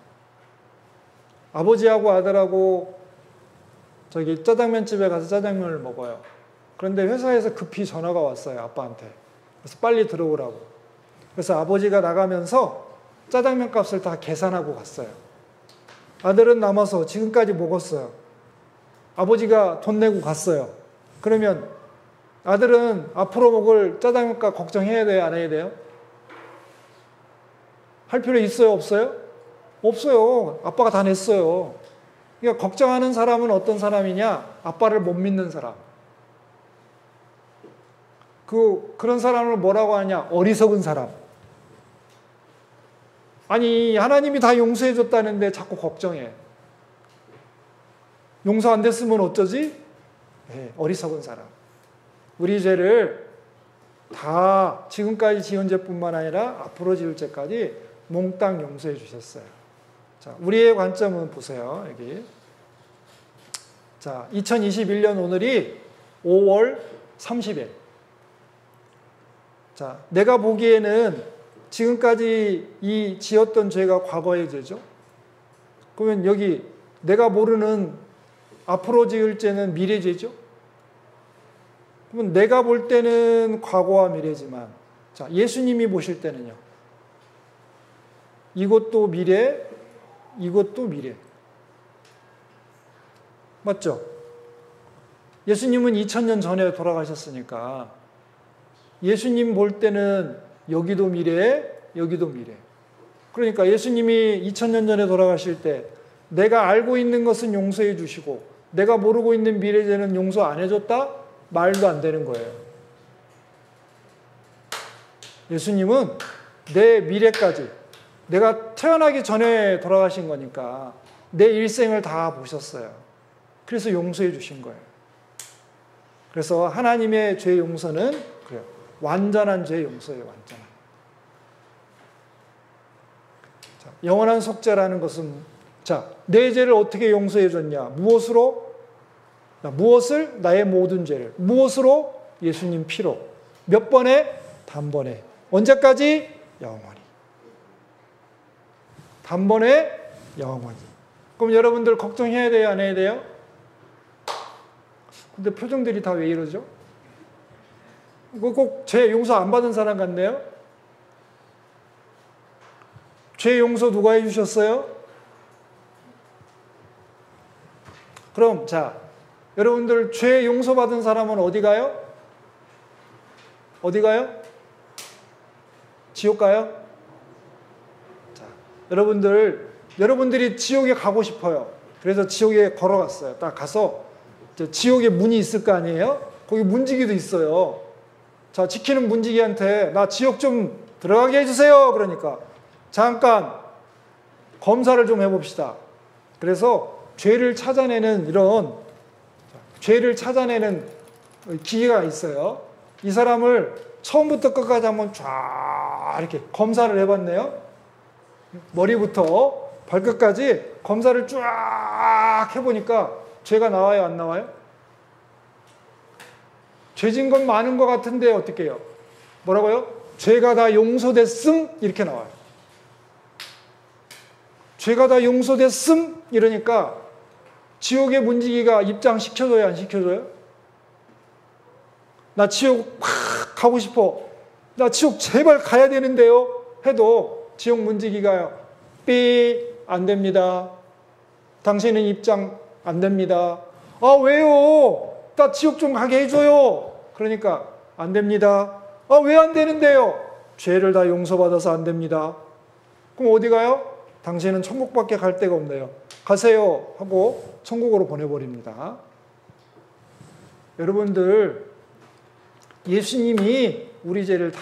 아버지하고 아들하고 저기 짜장면집에 가서 짜장면을 먹어요. 그런데 회사에서 급히 전화가 왔어요, 아빠한테. 그래서 빨리 들어오라고. 그래서 아버지가 나가면서 짜장면 값을 다 계산하고 갔어요. 아들은 남아서 지금까지 먹었어요. 아버지가 돈 내고 갔어요. 그러면 아들은 앞으로 먹을 짜장면 값 걱정해야 돼요? 안 해야 돼요? 할 필요 있어요? 없어요? 없어요. 아빠가 다 냈어요. 그러니까 걱정하는 사람은 어떤 사람이냐? 아빠를 못 믿는 사람. 그런 사람을 뭐라고 하냐? 어리석은 사람. 아니, 하나님이 다 용서해 줬다는데 자꾸 걱정해. 용서 안 됐으면 어쩌지? 네, 어리석은 사람. 우리 죄를 다 지금까지 지은 죄뿐만 아니라 앞으로 지을 죄까지 몽땅 용서해 주셨어요. 자, 우리의 관점은 보세요. 여기. 자, 2021년 오늘이 5월 30일. 자, 내가 보기에는 지금까지 이 지었던 죄가 과거의 죄죠. 그러면 여기 내가 모르는 앞으로 지을 죄는 미래 죄죠. 그러면 내가 볼 때는 과거와 미래지만, 자, 예수님이 보실 때는요. 이것도 미래, 이것도 미래. 맞죠? 예수님은 2000년 전에 돌아가셨으니까 예수님 볼 때는 여기도 미래, 여기도 미래. 그러니까 예수님이 2000년 전에 돌아가실 때 내가 알고 있는 것은 용서해 주시고 내가 모르고 있는 미래죄는 용서 안 해줬다? 말도 안 되는 거예요. 예수님은 내 미래까지, 내가 태어나기 전에 돌아가신 거니까 내 일생을 다 보셨어요. 그래서 용서해 주신 거예요. 그래서 하나님의 죄 용서는 그래요. 완전한 죄 용서예요. 완전한. 자, 영원한 속죄라는 것은, 자, 내 죄를 어떻게 용서해 줬냐? 무엇으로? 무엇을? 나의 모든 죄를. 무엇으로? 예수님 피로. 몇 번에? 단번에. 언제까지? 영원히. 단번에 영원히. 그럼 여러분들 걱정해야 돼요? 안 해야 돼요? 근데 표정들이 다 왜 이러죠? 꼭 죄 용서 안 받은 사람 같네요? 죄 용서 누가 해주셨어요? 그럼 자, 여러분들 죄 용서 받은 사람은 어디 가요? 어디 가요? 지옥 가요? 자, 여러분들이 지옥에 가고 싶어요. 그래서 지옥에 걸어갔어요. 딱 가서 지옥에 문이 있을 거 아니에요? 거기 문지기도 있어요. 자, 지키는 문지기한테 나 지옥 좀 들어가게 해주세요. 그러니까 잠깐 검사를 좀 해봅시다. 그래서 죄를 찾아내는 기계가 있어요. 이 사람을 처음부터 끝까지 한번 쫙 이렇게 검사를 해봤네요. 머리부터 발끝까지 검사를 쫙 해보니까 죄가 나와요, 안 나와요? 죄진 건 많은 것 같은데 어떻게 해요? 뭐라고요? 죄가 다 용서됐음? 이렇게 나와요. 죄가 다 용서됐음? 이러니까 지옥의 문지기가 입장시켜줘요, 안 시켜줘요? 나 지옥 확 가고 싶어. 나 지옥 제발 가야 되는데요? 해도 지옥 문지기가요. 안 됩니다. 당신은 입장 안 됩니다. 아, 왜요? 나 지옥 좀 가게 해줘요. 그러니까 안 됩니다. 아, 왜 안 되는데요? 죄를 다 용서받아서 안 됩니다. 그럼 어디 가요? 당신은 천국밖에 갈 데가 없네요. 가세요 하고 천국으로 보내버립니다. 여러분들, 예수님이 우리 죄를 다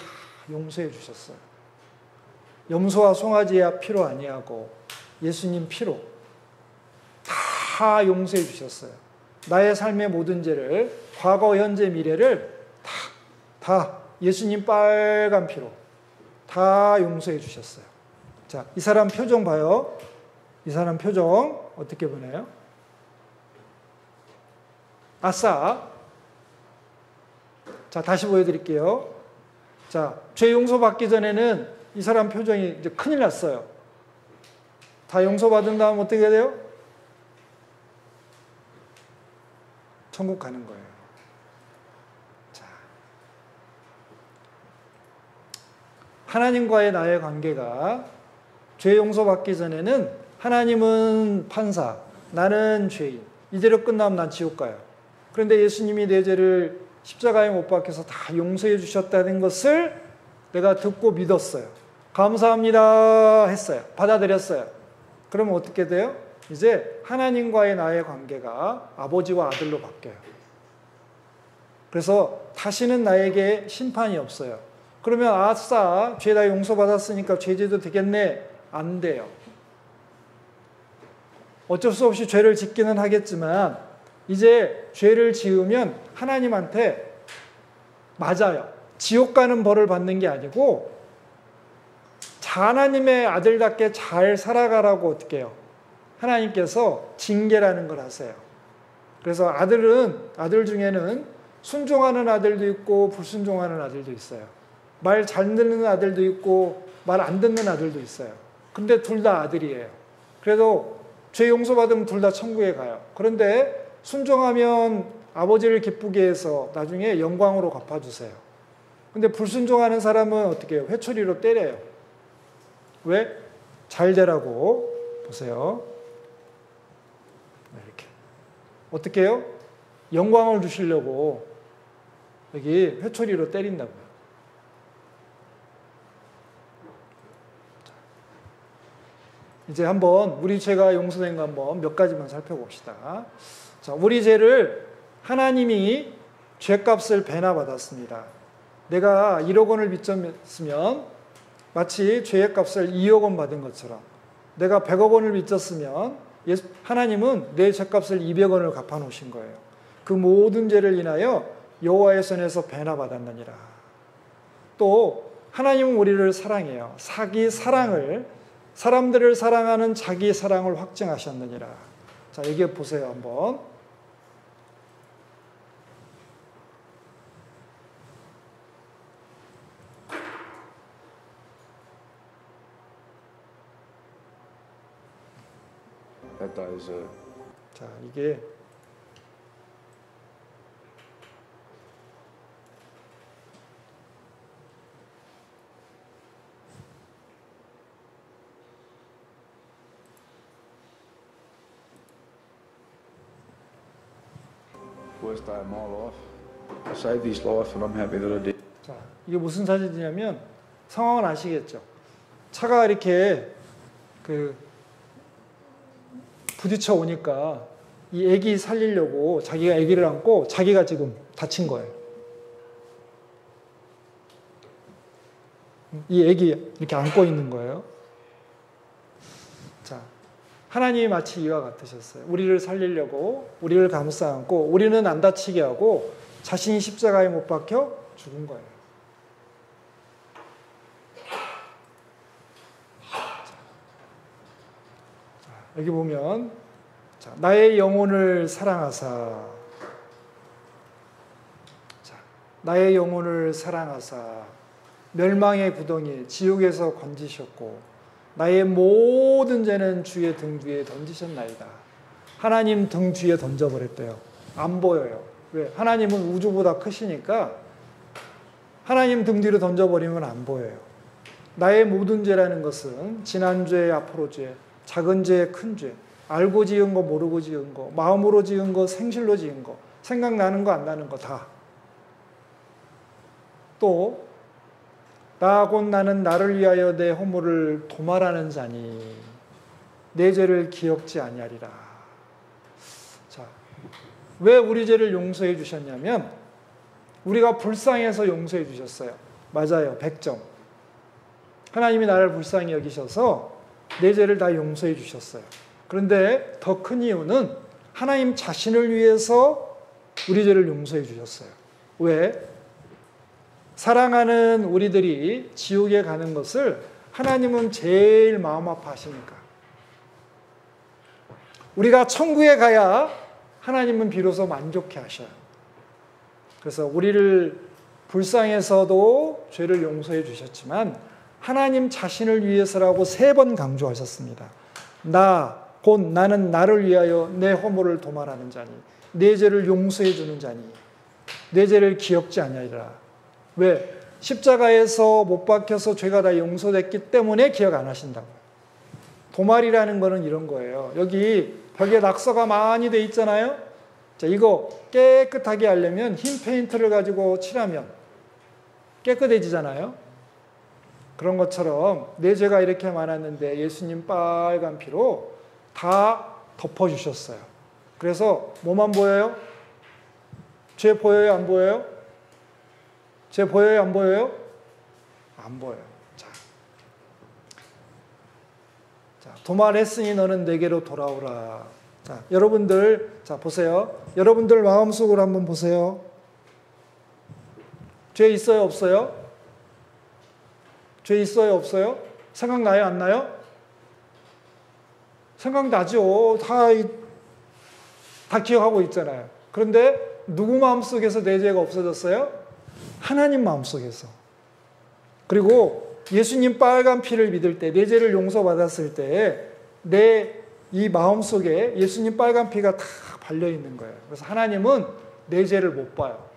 용서해 주셨어요. 염소와 송아지야 피로 아니하고 예수님 피로 다 용서해 주셨어요. 나의 삶의 모든 죄를, 과거, 현재, 미래를 다 예수님 빨간 피로 다 용서해 주셨어요. 자, 이 사람 표정 봐요. 이 사람 표정 어떻게 보나요? 아싸. 자, 다시 보여드릴게요. 자, 죄 용서받기 전에는 이 사람 표정이 이제 큰일 났어요. 다 용서받은 다음 어떻게 돼요? 천국 가는 거예요. 자, 하나님과의 나의 관계가 죄 용서받기 전에는 하나님은 판사, 나는 죄인. 이대로 끝나면 난 지옥 가요. 그런데 예수님이 내 죄를 십자가에 못 박혀서 다 용서해 주셨다는 것을 내가 듣고 믿었어요. 감사합니다 했어요. 받아들였어요. 그러면 어떻게 돼요? 이제 하나님과의 나의 관계가 아버지와 아들로 바뀌어요. 그래서 다시는 나에게 심판이 없어요. 그러면 아싸, 죄 다 용서받았으니까 죄제도 되겠네. 안 돼요. 어쩔 수 없이 죄를 짓기는 하겠지만 이제 죄를 지으면 하나님한테 맞아요. 지옥 가는 벌을 받는 게 아니고 하나님의 아들답게 잘 살아가라고 어떻게 해요? 하나님께서 징계라는 걸 하세요. 그래서 아들 중에는 순종하는 아들도 있고 불순종하는 아들도 있어요. 말 잘 듣는 아들도 있고 말 안 듣는 아들도 있어요. 근데 둘 다 아들이에요. 그래도 죄 용서받으면 둘 다 천국에 가요. 그런데 순종하면 아버지를 기쁘게 해서 나중에 영광으로 갚아주세요. 근데 불순종하는 사람은 어떻게 해요? 회초리로 때려요. 왜? 잘 되라고. 보세요. 이렇게. 어떻게 해요? 영광을 주시려고 여기 회초리로 때린다고요. 이제 한번 우리 죄가 용서된 거 한번 몇 가지만 살펴봅시다. 자, 우리 죄를 하나님이 죄값을 배나 받았습니다. 내가 1억 원을 빚졌으면 마치 죄의 값을 2억 원 받은 것처럼 내가 100억 원을 빚졌으면 하나님은 내 죄값을 200원을 갚아놓으신 거예요. 그 모든 죄를 인하여 여호와의 손에서 배나 받았느니라. 또 하나님은 우리를 사랑해요. 사람들을 사랑하는 자기 사랑을 확증하셨느니라. 자, 여기 보세요 한번. 자, 이게 자, 이게 무슨 사진이냐면 상황을 아시겠죠? 차가 이렇게 부딪혀 오니까 이 애기 살리려고 자기가 애기를 안고 자기가 지금 다친 거예요. 이 애기 이렇게 안고 있는 거예요. 자, 하나님이 마치 이와 같으셨어요. 우리를 살리려고 우리를 감싸 안고 우리는 안 다치게 하고 자신이 십자가에 못 박혀 죽은 거예요. 여기 보면 자, 나의 영혼을 사랑하사 나의 영혼을 사랑하사 멸망의 구덩이 지옥에서 건지셨고 나의 모든 죄는 주의 등 뒤에 던지셨나이다. 하나님 등 뒤에 던져버렸대요. 안 보여요. 왜? 하나님은 우주보다 크시니까 하나님 등 뒤로 던져버리면 안 보여요. 나의 모든 죄라는 것은 지난 죄, 앞으로 죄, 작은 죄, 큰 죄, 알고 지은 거, 모르고 지은 거, 마음으로 지은 거, 생실로 지은 거, 생각나는 거, 안 나는 거 다. 또 나 곧 나는 나를 위하여 내 허물을 도말하는 자니 내 죄를 기억지 아니하리라. 자, 왜 우리 죄를 용서해 주셨냐면 우리가 불쌍해서 용서해 주셨어요. 맞아요. 100점. 하나님이 나를 불쌍히 여기셔서 내 죄를 다 용서해 주셨어요. 그런데 더 큰 이유는 하나님 자신을 위해서 우리 죄를 용서해 주셨어요. 왜? 사랑하는 우리들이 지옥에 가는 것을 하나님은 제일 마음 아파하시니까. 우리가 천국에 가야 하나님은 비로소 만족해 하셔요. 그래서 우리를 불쌍해서도 죄를 용서해 주셨지만 하나님 자신을 위해서라고 3번 강조하셨습니다. 곧 나는 나를 위하여 내 허물을 도말하는 자니 내 죄를 용서해 주는 자니 내 죄를 기억지 아니하리라. 왜? 십자가에서 못 박혀서 죄가 다 용서됐기 때문에 기억 안 하신다고. 도말이라는 거는 이런 거예요. 여기 벽에 낙서가 많이 돼 있잖아요. 자, 이거 깨끗하게 하려면 흰 페인트를 가지고 칠하면 깨끗해지잖아요. 그런 것처럼 내 죄가 이렇게 많았는데 예수님 빨간 피로 다 덮어주셨어요. 그래서 뭐만 보여요? 죄 보여요? 안 보여요? 죄 보여요? 안 보여요? 안 보여요. 자, 도말했으니 너는 내게로 돌아오라. 자, 여러분들, 자, 보세요. 여러분들 마음속으로 한번 보세요. 죄 있어요? 없어요? 죄 있어요? 없어요? 생각나요? 안 나요? 생각나죠. 다 기억하고 있잖아요. 그런데 누구 마음속에서 내 죄가 없어졌어요? 하나님 마음속에서. 그리고 예수님 빨간 피를 믿을 때, 내 죄를 용서받았을 때 내 이 마음속에 예수님 빨간 피가 다 발려있는 거예요. 그래서 하나님은 내 죄를 못 봐요.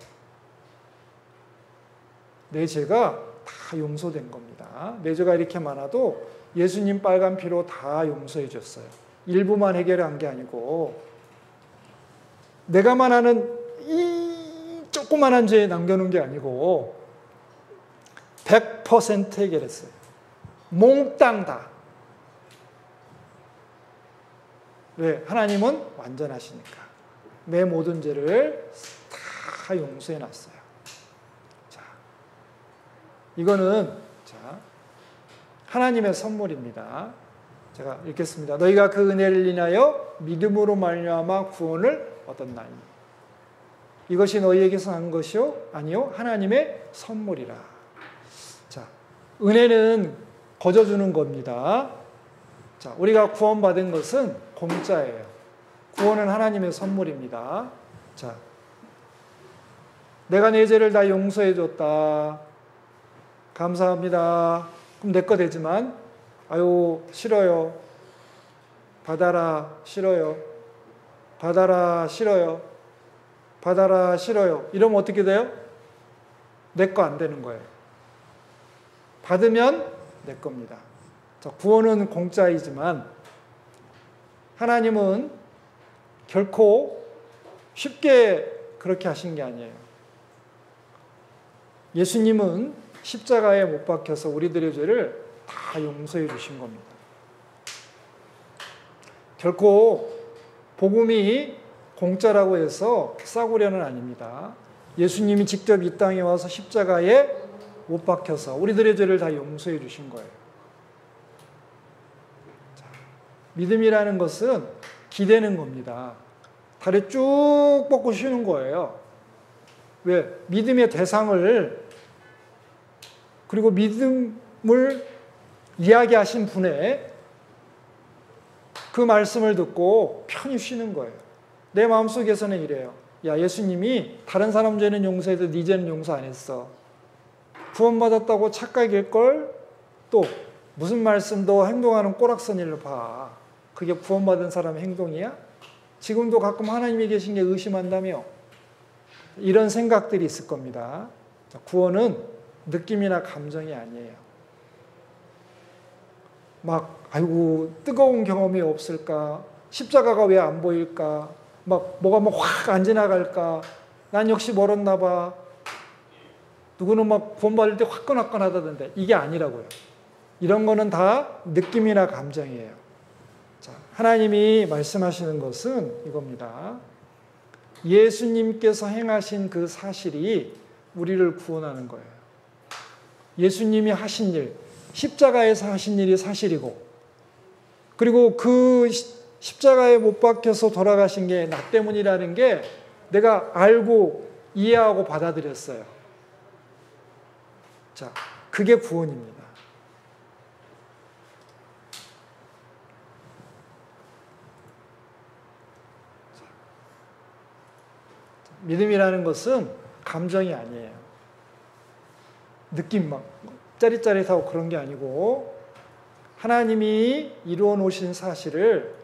내 죄가 다 용서된 겁니다. 내 죄가 이렇게 많아도 예수님 빨간 피로 다 용서해 줬어요. 일부만 해결한 게 아니고 내가만 하는 이 조그만한 죄 남겨놓은 게 아니고 100% 해결했어요. 몽땅 다. 왜? 하나님은 완전하시니까. 내 모든 죄를 다 용서해 놨어요. 자, 이거는 하나님의 선물입니다. 제가 읽겠습니다. 너희가 그 은혜를 인하여 믿음으로 말미암아 구원을 얻었나니 이것이 너희에게서 난 것이요 아니요 하나님의 선물이라. 자, 은혜는 거저 주는 겁니다. 자, 우리가 구원받은 것은 공짜예요. 구원은 하나님의 선물입니다. 자, 내가 내 죄를 다 용서해 줬다. 감사합니다. 그럼 내 거 되지만 아유 싫어요. 받아라 싫어요. 받아라 싫어요. 받아라 싫어요. 이러면 어떻게 돼요? 내 거 안 되는 거예요. 받으면 내 겁니다. 자, 구원은 공짜이지만 하나님은 결코 쉽게 그렇게 하신 게 아니에요. 예수님은 십자가에 못 박혀서 우리들의 죄를 다 용서해 주신 겁니다. 결코 복음이 공짜라고 해서 싸구려는 아닙니다. 예수님이 직접 이 땅에 와서 십자가에 못 박혀서 우리들의 죄를 다 용서해 주신 거예요. 자, 믿음이라는 것은 기대는 겁니다. 다리 쭉 뻗고 쉬는 거예요. 왜? 믿음의 대상을 그리고 믿음을 이야기하신 분의 그 말씀을 듣고 편히 쉬는 거예요. 내 마음속에서는 이래요. 야, 예수님이 다른 사람 죄는 용서해도 네 죄는 용서 안 했어. 구원받았다고 착각일걸? 또 무슨 말씀도 행동하는 꼬락서니를 봐. 그게 구원받은 사람의 행동이야? 지금도 가끔 하나님이 계신 게 의심한다며? 이런 생각들이 있을 겁니다. 구원은 느낌이나 감정이 아니에요. 막 아이고 뜨거운 경험이 없을까? 십자가가 왜 안 보일까? 막 뭐가 막 확 안 지나갈까? 난 역시 멀었나 봐. 누구는 막 구원받을 때 화끈화끈하다던데 이게 아니라고요. 이런 거는 다 느낌이나 감정이에요. 자, 하나님이 말씀하시는 것은 이겁니다. 예수님께서 행하신 그 사실이 우리를 구원하는 거예요. 예수님이 하신 일, 십자가에서 하신 일이 사실이고, 그리고 그 십자가에 못 박혀서 돌아가신 게 나 때문이라는 게 내가 알고 이해하고 받아들였어요. 자, 그게 구원입니다. 믿음이라는 것은 감정이 아니에요. 느낌 막 짜릿짜릿하고 그런 게 아니고 하나님이 이루어 놓으신 사실을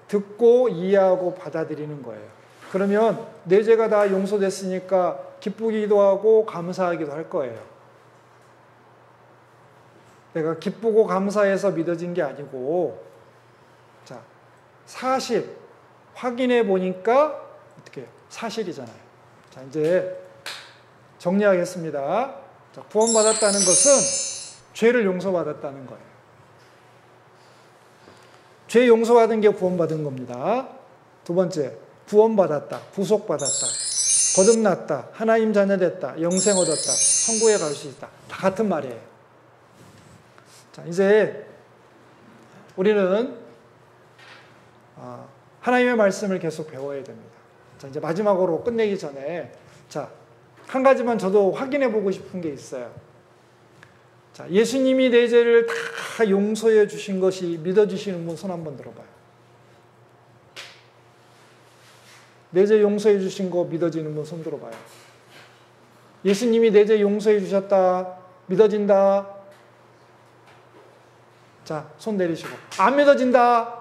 듣고 이해하고 받아들이는 거예요. 그러면 내 죄가 다 용서됐으니까 기쁘기도 하고 감사하기도 할 거예요. 내가 기쁘고 감사해서 믿어진 게 아니고, 자, 사실 확인해 보니까 어떻게 사실이잖아요. 자, 이제 정리하겠습니다. 자, 구원받았다는 것은 죄를 용서받았다는 거예요. 죄 용서받은 게 구원받은 겁니다. 두 번째, 구원받았다, 구속받았다, 거듭났다, 하나님 자녀 됐다, 영생 얻었다, 천국에 갈 수 있다. 다 같은 말이에요. 자, 이제 우리는 하나님의 말씀을 계속 배워야 됩니다. 자, 이제 마지막으로 끝내기 전에, 자, 한 가지만 저도 확인해 보고 싶은 게 있어요. 자, 예수님이 내 죄를 다 용서해 주신 것이 믿어지시는 분 손 한번 들어봐요. 내 죄 용서해 주신 거 믿어지는 분 손 들어봐요. 예수님이 내 죄 용서해 주셨다, 믿어진다. 자, 손 내리시고. 안 믿어진다.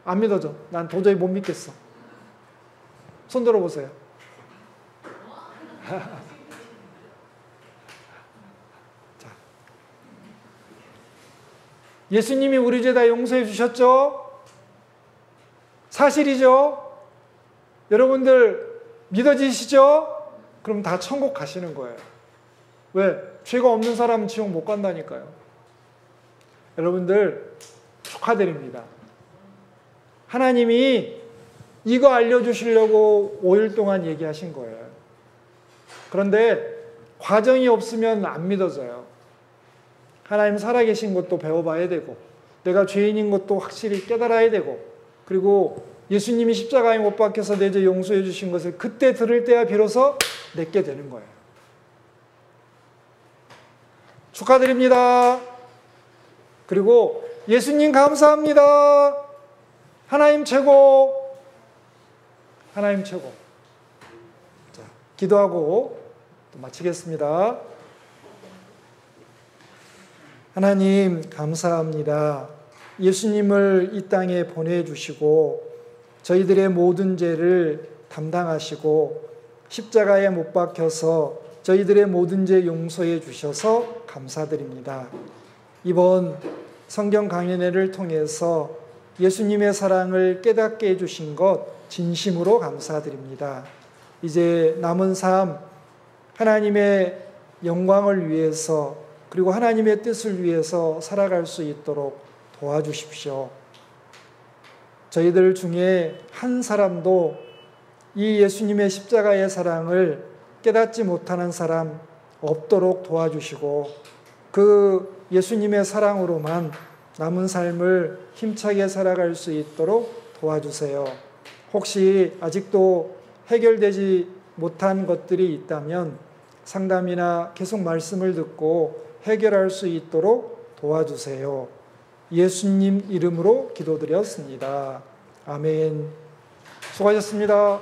안 믿어져. 난 도저히 못 믿겠어. 손 들어보세요. 자, 예수님이 우리 죄 다 용서해 주셨죠? 사실이죠? 여러분들 믿어지시죠? 그럼 다 천국 가시는 거예요. 왜? 죄가 없는 사람은 지옥 못 간다니까요. 여러분들 축하드립니다. 하나님이 이거 알려주시려고 5일 동안 얘기하신 거예요. 그런데 과정이 없으면 안 믿어져요. 하나님 살아계신 것도 배워봐야 되고, 내가 죄인인 것도 확실히 깨달아야 되고, 그리고 예수님이 십자가에 못 박혀서 내 죄 용서해 주신 것을 그때 들을 때야 비로소 내게 되는 거예요. 축하드립니다. 그리고 예수님 감사합니다. 하나님 최고. 하나님 최고. 자, 기도하고 또 마치겠습니다. 하나님 감사합니다. 예수님을 이 땅에 보내주시고 저희들의 모든 죄를 담당하시고 십자가에 못 박혀서 저희들의 모든 죄 용서해 주셔서 감사드립니다. 이번 성경 강연회를 통해서 예수님의 사랑을 깨닫게 해주신 것 진심으로 감사드립니다. 이제 남은 삶 하나님의 영광을 위해서 그리고 하나님의 뜻을 위해서 살아갈 수 있도록 도와주십시오. 저희들 중에 한 사람도 이 예수님의 십자가의 사랑을 깨닫지 못하는 사람 없도록 도와주시고 그 예수님의 사랑으로만 남은 삶을 힘차게 살아갈 수 있도록 도와주세요. 혹시 아직도 해결되지 못한 것들이 있다면 상담이나 계속 말씀을 듣고 해결할 수 있도록 도와주세요. 예수님 이름으로 기도드렸습니다. 아멘. 수고하셨습니다.